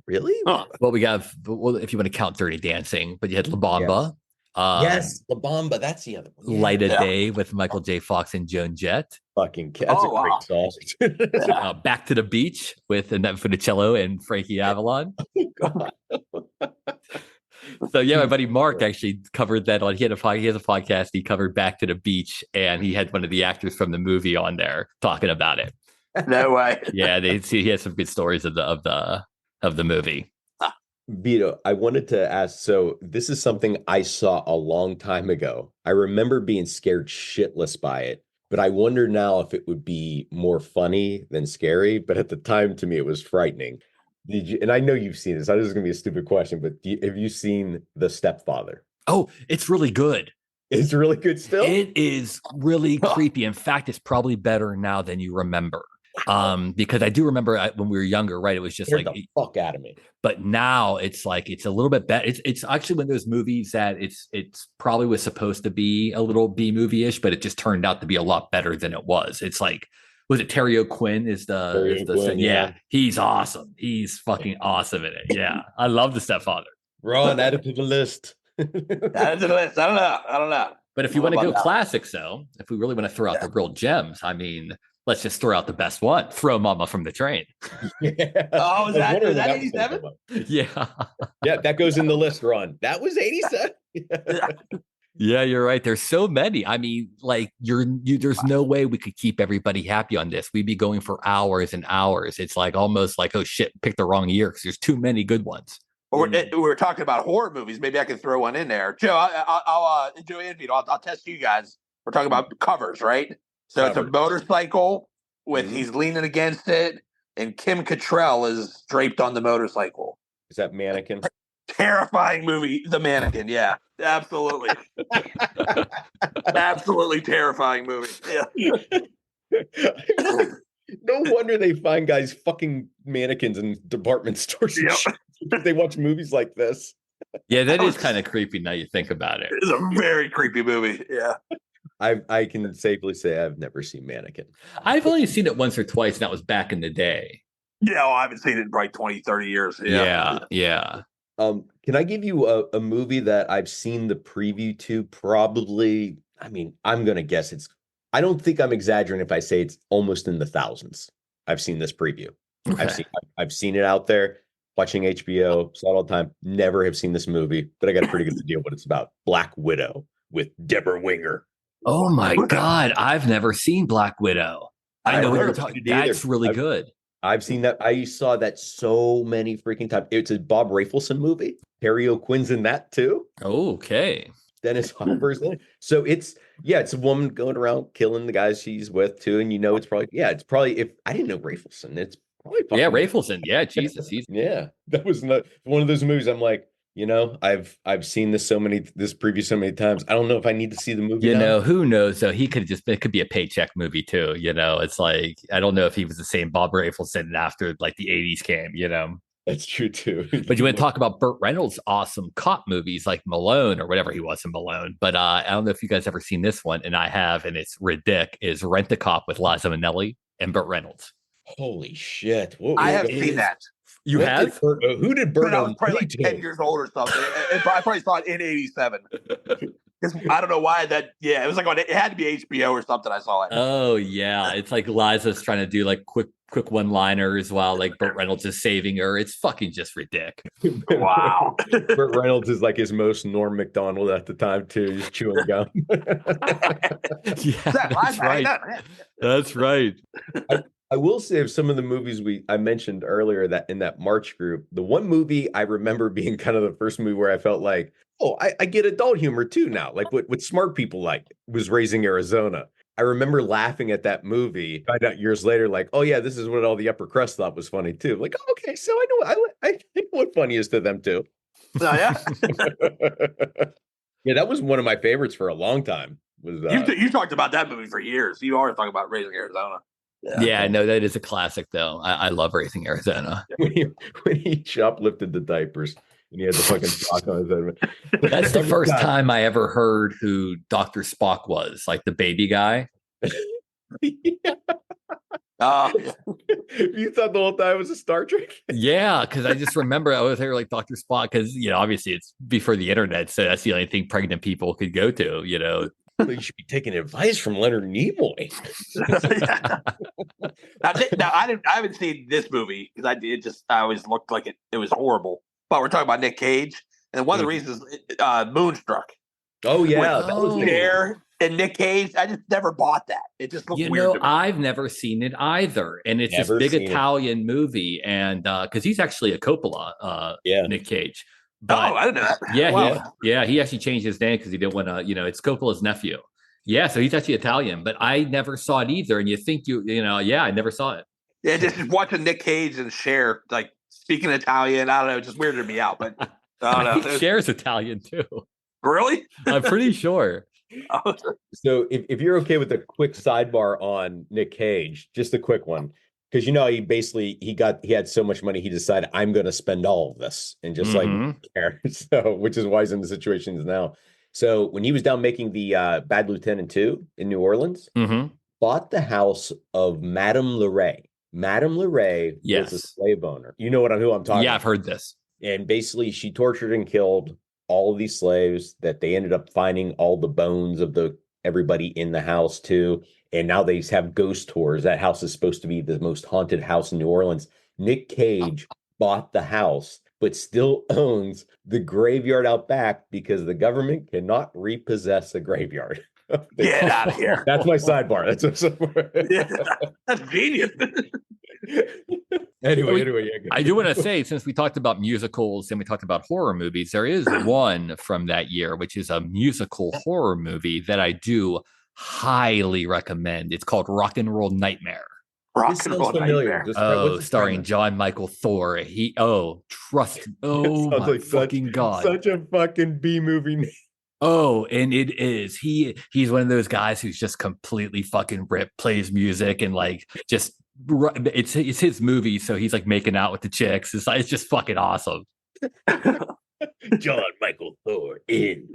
Really? Well, we have, if you want to count Dirty Dancing, but you had La Bamba. Yes. Yes, La Bamba. That's the other one. Light of Day with Michael J. Fox and Joan Jett. Fucking that's a great song. Back to the Beach with Annette Funicello and Frankie Avalon. So yeah, my buddy Mark actually covered that on. He has a podcast. He covered Back to the Beach, and he had one of the actors from the movie on there talking about it. No way. Yeah, he has some good stories of the movie. Vito, I wanted to ask, so this is something I saw a long time ago. I remember being scared shitless by it, but I wonder now if it would be more funny than scary. But at the time, to me, it was frightening. Did you? And I know you've seen this. I know this is going to be a stupid question, but have you seen The Stepfather? Oh, it's really good. It's really good still? It is really creepy. In fact, it's probably better now than you remember. Because I do remember when we were younger, right? It was just Scared the fuck out of me. But now it's like it's a little bit better. It's actually one of those movies that it's probably was supposed to be a little B movie-ish, but it just turned out to be a lot better than it was. It's like, was it Terry O'Quinn is the yeah, he's awesome. He's fucking awesome in it. Yeah, I love The Stepfather. Ron, add it to the list. Add it to the list. I don't know. But if you want to go classics, though, if we really want to throw out the real gems, I mean, let's just throw out the best one. Throw Mama from the Train. Yeah. Oh, was that 87? Yeah. Yeah, that goes in the list, Ron. That was 87. Yeah, you're right. There's so many. I mean, like there's no way we could keep everybody happy on this. We'd be going for hours and hours. It's like almost like, oh shit, pick the wrong year because there's too many good ones. We're talking about horror movies. Maybe I can throw one in there. Joe, I'll Joe and Vito, I'll test you guys. We're talking about covers, right? So It's a motorcycle with he's leaning against it, and Kim Cattrall is draped on the motorcycle. Is that Mannequin? Terrifying movie, The Mannequin. Yeah, absolutely. Absolutely terrifying movie. Yeah. No wonder they find guys fucking mannequins in department stores. Yep. They watch movies like this. Yeah, that is kind of creepy now you think about it. It's a very creepy movie. Yeah. I can safely say I've never seen Mannequin. I've only seen it once or twice, and that was back in the day. Yeah, well, I haven't seen it in probably 20, 30 years. Yeah. Can I give you a movie that I've seen the preview to? Probably, I mean, I'm gonna guess I don't think I'm exaggerating if I say it's almost in the thousands. I've seen this preview. Okay. I've seen it out there, watching HBO, saw it all the time. Never have seen this movie, but I got a pretty good idea what it's about. Black Widow with Deborah Winger. Oh my God, I've never seen Black Widow. I know what you're talking. That's really good. I've seen that. I saw that so many freaking times. It's a Bob Rafelson movie. Perry O'Quinn's in that too. Okay. Dennis Hopper's in it. So it's a woman going around killing the guys she's with too. And it's probably if I didn't know Rafelson, it's probably Rafelson. Yeah, Jesus. That was one of those movies. I'm like, I've seen this preview so many times. I don't know if I need to see the movie. Who knows? So it could be a paycheck movie too. It's like, I don't know if he was the same Bob Rafelson after like the 80s came, That's true too. But you want to talk about Burt Reynolds' awesome cop movies like Malone or whatever he was in Malone. But I don't know if you guys ever seen this one, and I have, and it's ridiculous, is Rent a Cop with Liza Minnelli and Burt Reynolds. Holy shit. I have seen that. You have? Who did Burt? I was probably like 10 years old or something. I probably saw it in 87. I don't know why it was like it had to be HBO or something. I saw it. Oh, yeah. It's like Liza's trying to do like quick one-liners while like Burt Reynolds is saving her. It's fucking just ridiculous. Wow. Burt Reynolds is like his most Norm Macdonald at the time too, just chewing gum. That's right. That's right. I will say of some of the movies I mentioned earlier that in that March group, the one movie I remember being kind of the first movie where I felt like, oh, I get adult humor too now. Like what smart people like was Raising Arizona. I remember laughing at that movie. Find out years later, like, oh yeah, this is what all the upper crust thought was funny too. Like, oh, okay, so I know what funny is to them too. Oh yeah. Yeah, that was one of my favorites for a long time. Was you talked about that movie for years? You always talk about Raising Arizona. Yeah, no, that is a classic though. I love Raising Arizona. When he shoplifted the diapers and he had the fucking Spock on his head. That's the first time I ever heard who Dr. Spock was, like the baby guy. You thought the whole time it was a Star Trek? Yeah, because I just remember I was there like Dr. Spock, because obviously it's before the internet, so that's the only thing pregnant people could go to. You should be taking advice from Leonard Nimoy. Now, I haven't seen this movie because I always looked like it was horrible. But we're talking about Nick Cage, and one of the reasons Moonstruck. Oh yeah, that was there. And Nick Cage, I just never bought that. It just looked weird. To me. I've never seen it either, and it's this big Italian movie, and because he's actually a Coppola, Nick Cage. But, I didn't know that. Yeah, wow. He actually changed his name because he didn't want to. It's Coppola's nephew. Yeah, so he's actually Italian, but I never saw it either. And you think I never saw it. Yeah, just watching Nick Cage and Cher like speaking Italian, I don't know, it just weirded me out. But I don't know. Cher's Italian too. Really? I'm pretty sure. So if you're okay with a quick sidebar on Nick Cage, just a quick one. Because he had so much money, he decided I'm going to spend all of this and just care. So, which is why he's in the situation he's now. So when he was down making the Bad Lieutenant 2 in New Orleans, bought the house of Madame Leray. Madame Leray was a slave owner. You know who I'm talking about? Yeah, I've heard this. And basically she tortured and killed all of these slaves that they ended up finding all the bones of everybody in the house too. And now they have ghost tours. That house is supposed to be the most haunted house in New Orleans. Nick Cage bought the house, but still owns the graveyard out back because the government cannot repossess a graveyard. Get out of here. That's my sidebar. That's genius. Anyway, I do want to say, since we talked about musicals and we talked about horror movies, there is one from that year, which is a musical horror movie that I do highly recommend. It's called Rock and Roll Nightmare. Rock and Roll Nightmare. Starring John Michael Thor. Trust. Oh my fucking God. Such a fucking B movie name. Oh, and it is. He's one of those guys who's just completely fucking ripped, plays music, and like just it's his movie, so he's like making out with the chicks. It's just fucking awesome. John Michael Thor in.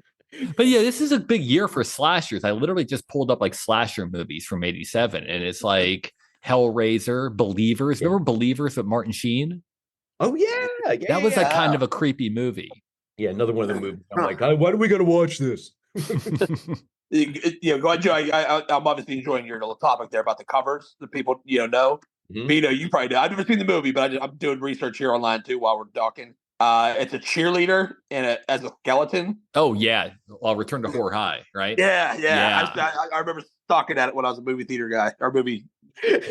But yeah, this is a big year for slashers. I literally just pulled up like slasher movies from '87, and it's like Hellraiser, Believers. Remember Believers with Martin Sheen? Oh yeah, That was like kind of a creepy movie. Yeah, another one of the movies. I'm like, why are we gonna watch this? Go ahead, Joe. I'm obviously enjoying your little topic there about the covers that people know. Mm-hmm. Vito, you probably know. I've never seen the movie, but I'm doing research here online too while we're talking. It's a cheerleader as a skeleton. Oh yeah, I'll Return to Horror High, right? Yeah. I remember stalking at it when I was a movie theater guy or movie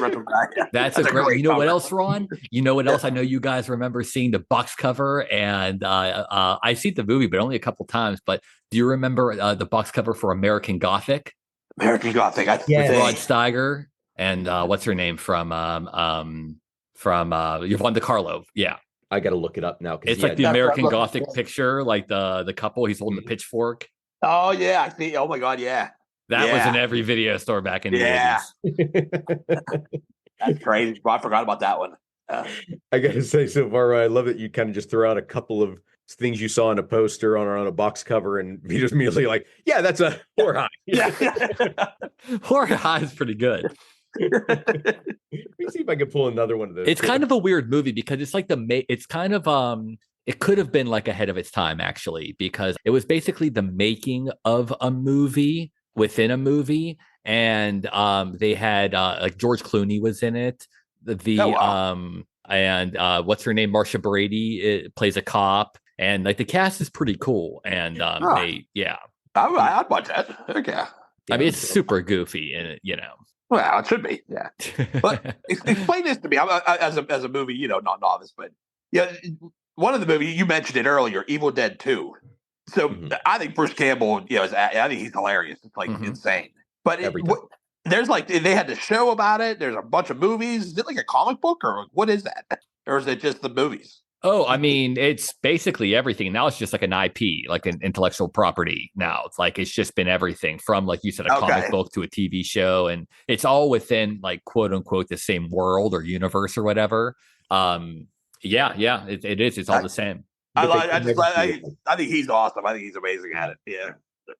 rental guy. Yeah. That's a great. You know what else, Ron? You know what else? I know you guys remember seeing the box cover, and I seen the movie, but only a couple times. But do you remember the box cover for American Gothic? American Gothic. Rod Steiger and what's her name from Yvonne DiCarlo. Yeah. I got to look it up now. It's like the American Gothic picture, like the couple. He's holding the pitchfork. Oh yeah, I see. Oh my God, yeah. That was in every video store back in the 80s. That's crazy. I forgot about that one. I got to say, so far, I love that you kind of just throw out a couple of things you saw on a poster on a box cover, and Vito's immediately like, "Yeah, that's a Horror High." Yeah, Horror High is pretty good. Let me see if I can pull another one of those. It's kind of a weird movie because it's like it's kind of it could have been like ahead of its time actually, because it was basically the making of a movie within a movie, and they had like George Clooney was in it. And what's her name? Marsha Brady plays a cop, and like the cast is pretty cool. And I'd watch that. Okay. I mean, it's super goofy, and Well, it should be, yeah. But explain this to me. I'm as a movie, not novice, but one of the movies you mentioned it earlier, Evil Dead 2. So I think Bruce Campbell, I think he's hilarious. It's like insane. But there's like they had the show about it. There's a bunch of movies. Is it like a comic book or what is that? Or is it just the movies? Oh, I mean, it's basically everything. Now it's just like an IP, like an intellectual property. Now it's like it's just been everything from, like you said, a comic book to a TV show, and it's all within like quote unquote the same world or universe or whatever. It is. It's all the same. I think he's awesome. I think he's amazing at it. Yeah.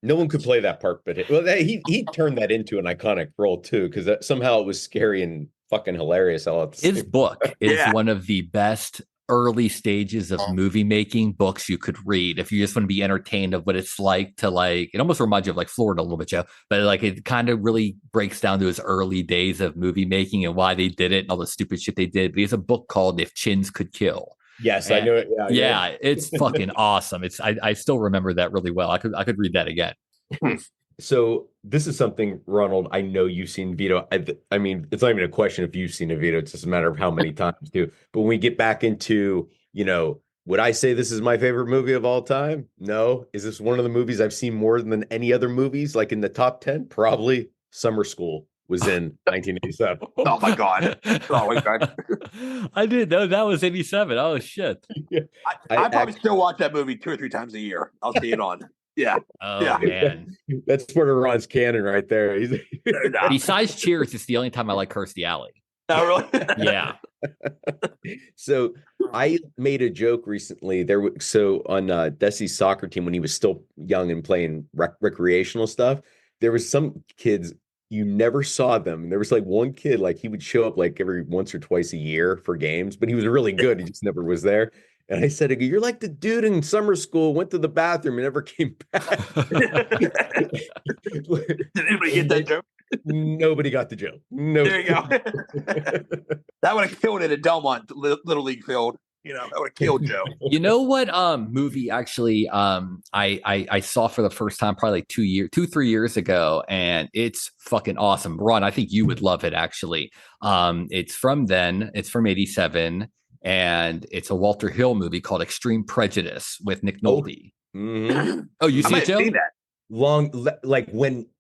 No one could play that part, but he turned that into an iconic role too, because somehow it was scary and fucking hilarious. His book is one of the best early stages of movie making books you could read if you just want to be entertained of what it's like to it almost reminds you of like Florida a little bit, Joe, but like it kind of really breaks down to his early days of movie making and why they did it and all the stupid shit they did. But he has a book called If Chins Could Kill. Yes, I know it. Yeah, it's fucking awesome. I still remember that really well. I could read that again. So this is something, Ronald, I know you've seen, Vito. I mean, it's not even a question if you've seen a Vito. It's just a matter of how many times too. But when we get back into, would I say this is my favorite movie of all time? No. Is this one of the movies I've seen more than any other movies? Like in the top 10? Probably Summer School was in 1987. Oh my God. Oh my God. I didn't know that was 87. Oh shit. Yeah. I probably still watch that movie 2 or 3 times a year. I'll see it on. Yeah. Oh man. That's part of Ron's canon right there. Besides Cheers, it's the only time I like Kirstie Alley. Oh, really? Yeah. So I made a joke recently. On Desi's soccer team when he was still young and playing recreational stuff, there was some kids you never saw them. And there was like one kid, like he would show up like every once or twice a year for games, but he was really good. He just never was there. And I said, "You're like the dude in Summer School, went to the bathroom and never came back." Did anybody get that joke? Nobody got the joke. No. There you go. That would have killed it at Delmont Little League field. That would have killed Joe. You know what movie actually I saw for the first time probably like 2-3 years ago, and it's fucking awesome. Ron, I think you would love it actually. It's from 87. And it's a Walter Hill movie called Extreme Prejudice with Nick Nolte. Oh, you see it, Joe?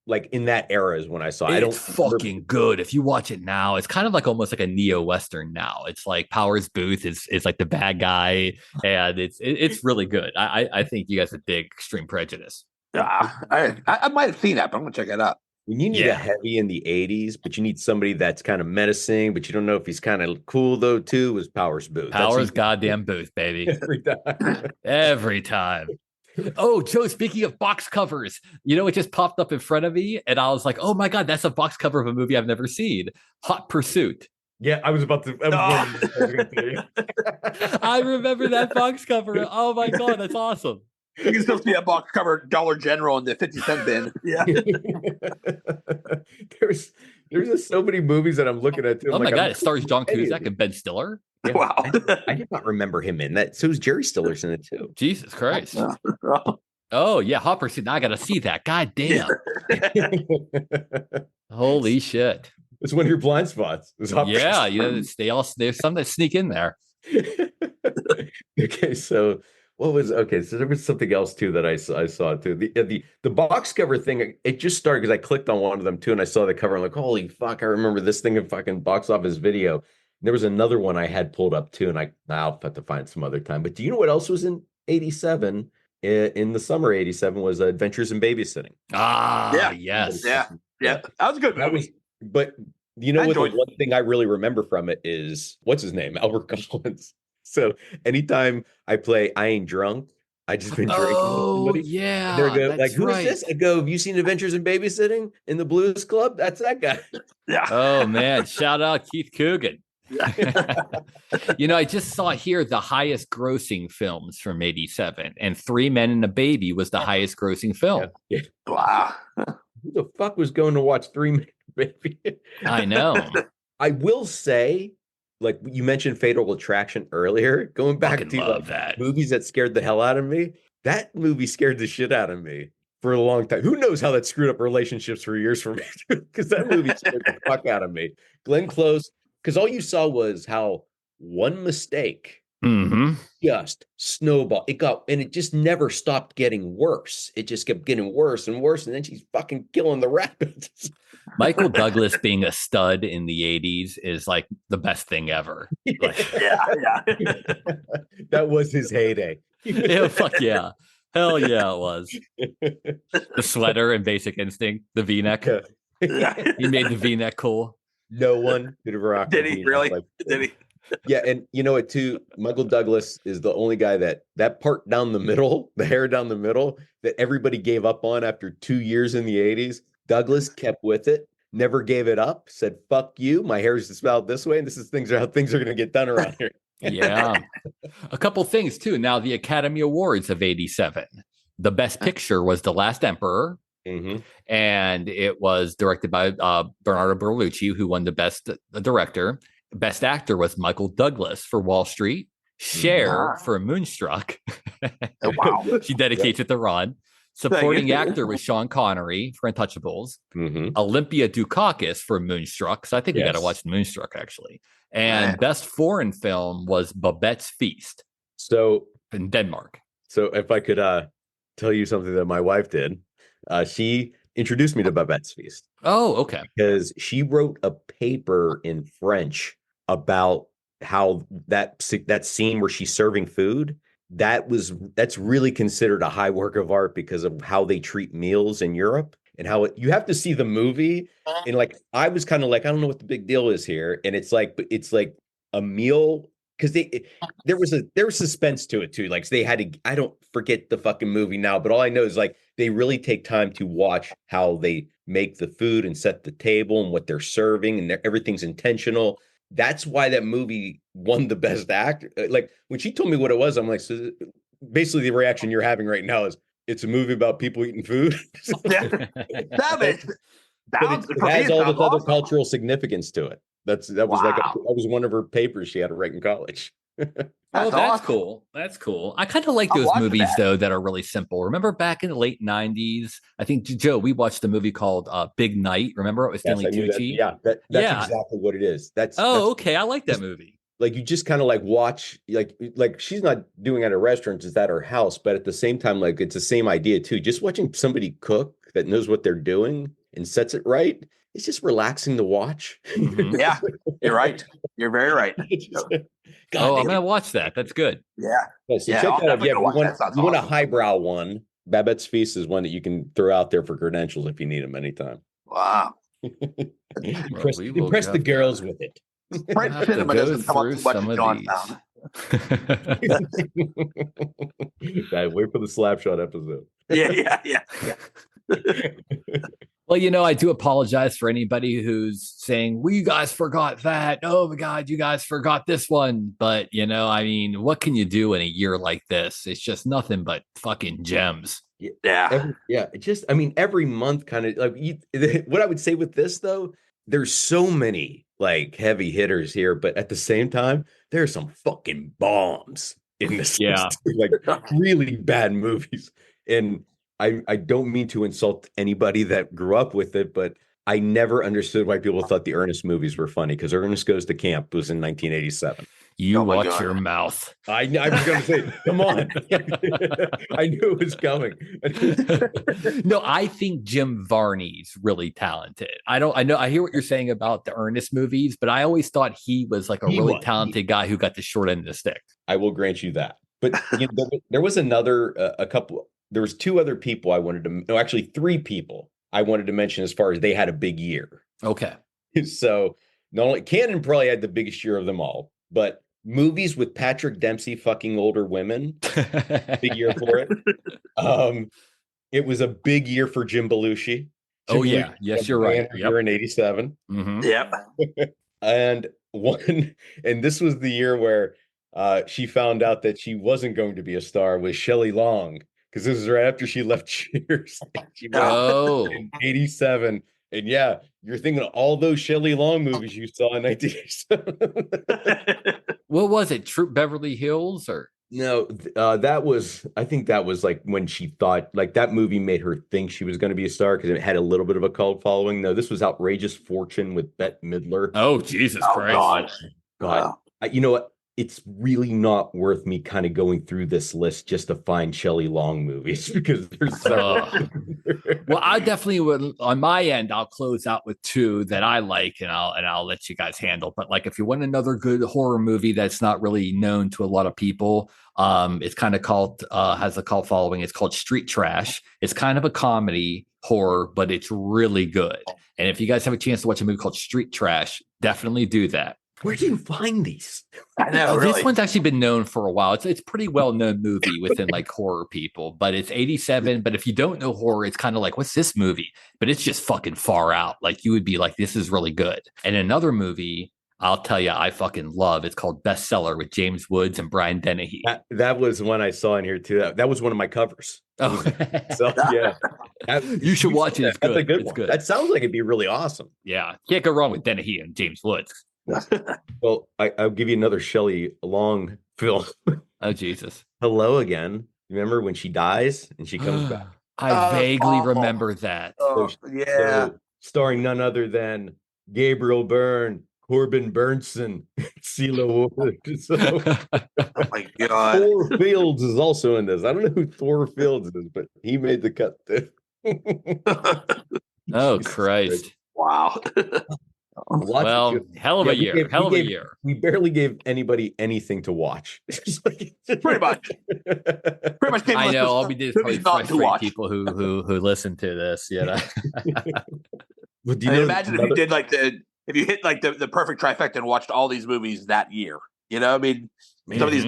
Like in that era is when I saw it. It's fucking good. If you watch it now, it's kind of like almost like a neo-Western now. It's like Powers Booth is like the bad guy, and it's really good. I think you guys would dig Extreme Prejudice. I might have seen that, but I'm gonna check it out. When you need a heavy in the 80s, but you need somebody that's kind of menacing, but you don't know if he's kind of cool though too, was Powers Booth. Powers goddamn Booth, baby. Every time. Every time. Oh, Joe, speaking of box covers, it just popped up in front of me, and I was like, oh my God, that's a box cover of a movie I've never seen. Hot Pursuit. Yeah, I was about to. I remember that box cover. Oh my God, that's awesome. You can still see a box cover Dollar General in the 50-cent bin. Yeah. There's just so many movies that I'm looking at too. Oh my God, it stars John Cusack and Ben Stiller. Yeah, wow. I did not remember him in that. So is Jerry Stiller's in it too. Jesus Christ. Oh yeah, Hot Pursuit. Now I gotta see that. God damn. Holy shit. It's one of your blind spots. Yeah, there's some that sneak in there. Okay, so so there was something else too that I saw too. The box cover thing, it just started because I clicked on one of them too, and I saw the cover. I'm like, holy fuck, I remember this thing in fucking Box Office Video. There was another one I had pulled up too, and I'll have to find some other time. But do you know what else was in 87? In the summer 87 was Adventures in Babysitting. Yeah. Yes. Yeah. That was a good movie. But you know what? The one thing I really remember from it is what's his name? Albert Collins. So anytime I play I Ain't Drunk, I just been drinking. Oh, yeah. They're like, who is this? I go, have you seen Adventures in Babysitting in the Blues Club? That's that guy. Yeah. Oh, man. Shout out Keith Coogan. I just saw here the highest grossing films from 87, and Three Men and a Baby was the highest grossing film. Yeah. Wow. Who the fuck was going to watch Three Men and a Baby? I know. I will say, like you mentioned Fatal Attraction earlier, going back to that movies that scared the hell out of me. That movie scared the shit out of me for a long time. Who knows how that screwed up relationships for years for me? Because that movie scared the fuck out of me. Glenn Close, because all you saw was how one mistake just snowballed. It just never stopped getting worse. It just kept getting worse and worse. And then she's fucking killing the rabbits. Michael Douglas being a stud in the 80s is like the best thing ever. Like, yeah. That was his heyday. Yeah, fuck yeah. Hell yeah, it was. The sweater and Basic Instinct, the V-neck. Yeah. He made the V-neck cool. No one could have rocked. Did he really? Did he? Yeah, and you know what too? Michael Douglas is the only guy that part down the middle, the hair down the middle, that everybody gave up on after 2 years in the 80s. Douglas kept with it, never gave it up, said, fuck you, my hair is just about this way, and how things are going to get done around here. Yeah. A couple things too. Now, the Academy Awards of 87. The Best Picture was The Last Emperor. And it was directed by Bernardo Bertolucci, who won the Best Director. Best Actor was Michael Douglas for Wall Street. Cher for Moonstruck. Wow. She dedicates it to Ron. Supporting actor was Sean Connery for Untouchables. Olympia Dukakis for Moonstruck. So I think we got to watch Moonstruck, actually. And Best Foreign Film was Babette's Feast. So in Denmark. So if I could tell you something that my wife did, she introduced me to Babette's Feast. Oh, okay. Because she wrote a paper in French about how that scene where she's serving food, that's really considered a high work of art because of how they treat meals in Europe and how you have to see the movie. And like, I was kind of like, I don't know what the big deal is here. And it's like a meal because there was suspense to it too. Like they had to, I don't forget the fucking movie now, but all I know is like, they really take time to watch how they make the food and set the table and what they're serving and everything's intentional. That's why that movie won the Best Actor. Like when she told me what it was, I'm like, so basically the reaction you're having right now is it's a movie about people eating food. It has all this other cultural significance to it. That was one of her papers she had to write in college. That's cool. That's cool. I kind of like those movies though that are really simple. Remember back in the late 90s, I think Joe, we watched a movie called Big Night. Remember it was Stanley Tucci? That's exactly what it is. That's okay. I like that movie. Like you just kind of like watch, like she's not doing it at a restaurant, it's at her house, but at the same time, like it's the same idea too. Just watching somebody cook that knows what they're doing and sets it right. It's just relaxing to watch. Yeah, you're right. You're very right. I'm gonna watch that. That's good. Yeah. So check that out. Yeah, you want a highbrow one. Babette's Feast is one that you can throw out there for credentials if you need them anytime. Wow. Impress the girls with it. French cinema doesn't come up too much in Johnstown. Wait for the Slapshot episode. Yeah. Well, I do apologize for anybody who's saying, well, you guys forgot that. Oh my God, you guys forgot this one. But, what can you do in a year like this? It's just nothing but fucking gems. Yeah. Every month kind of like what I would say with this, though, there's so many like heavy hitters here, but at the same time, there's some fucking bombs in this. Yeah. Like really bad movies. And I don't mean to insult anybody that grew up with it, but I never understood why people thought the Ernest movies were funny, because Ernest Goes to Camp was in 1987. You watch your mouth. I was going to say, come on. I knew it was coming. No, I think Jim Varney's really talented. I hear what you're saying about the Ernest movies, but I always thought he was like a really talented guy who got the short end of the stick. I will grant you that. But there was there was two other people I wanted to, no, actually 3 people I wanted to mention as far as they had a big year. Okay. So not only Cannon probably had the biggest year of them all, but movies with Patrick Dempsey fucking older women, big year for it. It was a big year for Jim Belushi. Yes, you're right. You're in 87. Mm-hmm. Yep. And this was the year where she found out that she wasn't going to be a star, was Shelley Long, because this is right after she left Cheers. She in 87. And yeah, you're thinking of all those Shelley Long movies you saw in 1987. What was it? Troop Beverly Hills or? No, I think that was like when she thought, like, that movie made her think she was going to be a star because it had a little bit of a cult following. No, this was Outrageous Fortune with Bette Midler. Oh, Jesus Christ. God. You know what? It's really not worth me kind of going through this list just to find Shelley Long movies, because there's so well, I definitely would. On my end, I'll close out with 2 that I like, and I'll let you guys handle. But like, if you want another good horror movie that's not really known to a lot of people, it's kind of called has a cult following. It's called Street Trash. It's kind of a comedy horror, but it's really good. And if you guys have a chance to watch a movie called Street Trash, definitely do that. Where do you find these? I know. Really. This one's actually been known for a while. It's pretty well known movie within like horror people, but it's 87. But if you don't know horror, it's kind of like, what's this movie? But it's just fucking far out. Like, you would be like, this is really good. And another movie, I'll tell you, I fucking love. It's called Bestseller with James Woods and Brian Dennehy. That was one I saw in here too. That was one of my covers. Oh, so yeah, you should watch it. It's good. That's a good it's one. Good. That sounds like it'd be really awesome. Yeah, can't go wrong with Dennehy and James Woods. Well, I'll give you another Shelley Long film. Oh, Jesus. Hello Again. Remember when she dies and she comes back? I vaguely remember that. Yeah. So, starring none other than Gabriel Byrne, Corbin Burnson, CeeLo Wood. So, Oh my God. Thor Fields is also in this. I don't know who Thor Fields is, but he made the cut too. Oh, Christ. Wow. Well, hell of a year. Hell of a year. We barely gave anybody anything to watch. Pretty much. I know. All we did is probably frustrate people who listen to this. You know. Well, imagine if you did if you hit like the perfect trifecta and watched all these movies that year. You know, I mean, some of these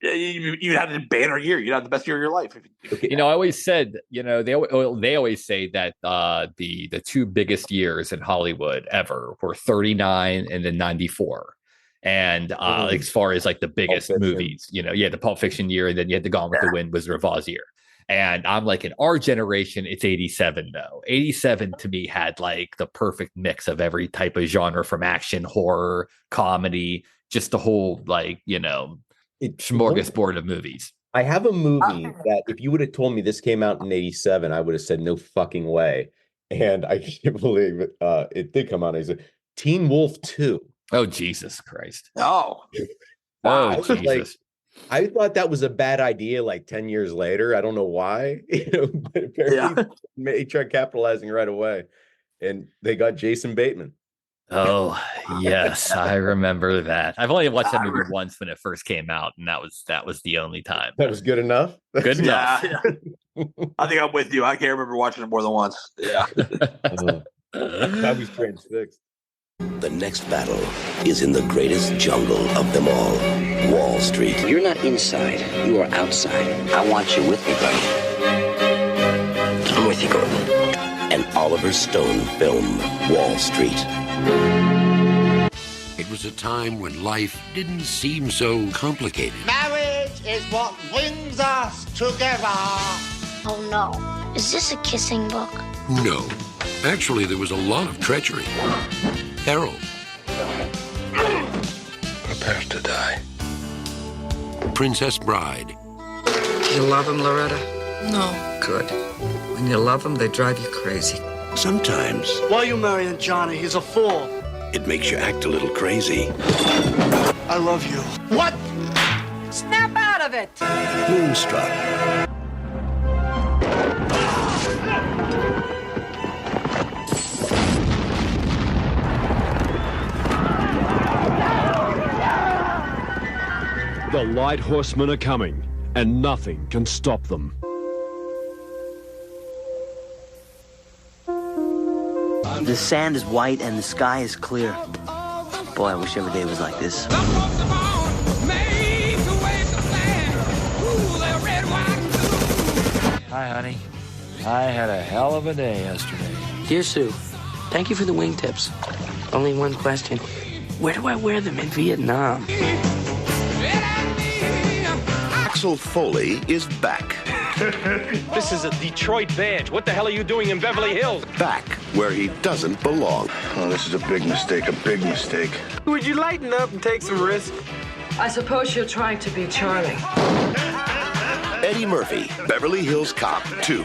you had a banner year. You had the best year of your life. You know, I always said, they always say that the 2 biggest years in Hollywood ever were 39 and then 94. And as far as like the biggest movies, the Pulp Fiction year, and then you had the Gone with the Wind was Revaw's year. And I'm like, in our generation, it's 87 though. 87 to me had like the perfect mix of every type of genre, from action, horror, comedy, just the whole smorgasbord of movies. I have a movie that if you would have told me this came out in 87, I would have said no fucking way. And I can't believe it. It did come out. I said Teen Wolf 2. Oh, Jesus Christ. Oh. Wow. Oh, Jesus. I thought that was a bad idea like 10 years later. I don't know why. But apparently they tried capitalizing right away. And they got Jason Bateman. Oh, yes, I remember that. I've only watched that movie once when it first came out, and that was the only time. That was good enough? Good enough. Yeah. I think I'm with you. I can't remember watching it more than once. Yeah. I was transfixed. The next battle is in the greatest jungle of them all, Wall Street. You're not inside, you are outside. I want you with me, buddy. I'm with you, Gordon. An Oliver Stone film, Wall Street. It was a time when life didn't seem so complicated. Marriage is what brings us together. Oh no, is this a kissing book? No. Actually, there was a lot of treachery. Harold. Prepare to die. Princess Bride. You love him, Loretta? No. Good. When you love him, they drive you crazy. Sometimes. Why are you marrying Johnny? He's a fool. It makes you act a little crazy. I love you. What? Snap out of it! Moonstruck. The Light Horsemen are coming, and nothing can stop them. The sand is white and the sky is clear. Boy, I wish every day was like this. Hi, honey. I had a hell of a day yesterday. Dear Sue, thank you for the wingtips. Only one question. Where do I wear them in Vietnam? Axel Foley is back. This is a Detroit badge. What the hell are you doing in Beverly Hills? Back where he doesn't belong. Oh, this is a big mistake, Would you lighten up and take some risks? I suppose you're trying to be charming. Eddie Murphy, Beverly Hills Cop 2.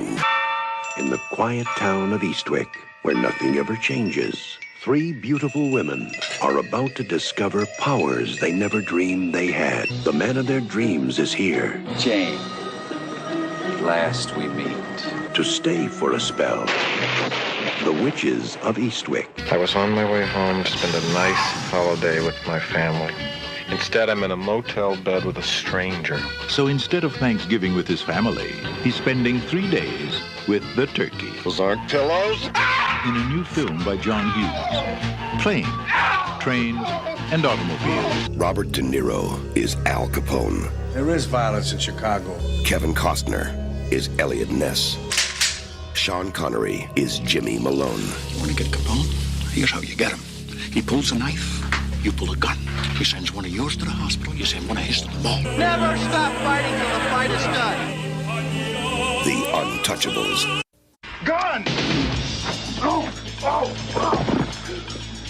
In the quiet town of Eastwick, where nothing ever changes, 3 beautiful women are about to discover powers they never dreamed they had. The man of their dreams is here. Jane, at last we meet. To stay for a spell. The Witches of Eastwick. I was on my way home to spend a nice holiday with my family. Instead, I'm in a motel bed with a stranger. So instead of Thanksgiving with his family, he's spending 3 days with the turkey. Those aren't pillows? In a new film by John Hughes. Planes, trains, and automobiles. Robert De Niro is Al Capone. There is violence in Chicago. Kevin Costner is Elliot Ness. Sean Connery is Jimmy Malone. You want to get Capone? Here's how you get him. He pulls a knife. You pull a gun. He sends one of yours to the hospital. You send one of his to the mall. Never stop fighting till the fight is done. The Untouchables. Gun!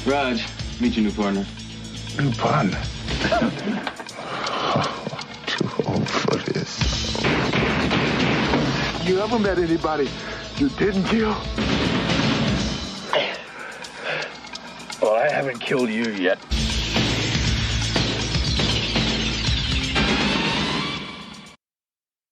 Raj, meet your new partner. New partner? Too old for this. You ever met anybody you didn't kill? Well, I haven't killed you yet.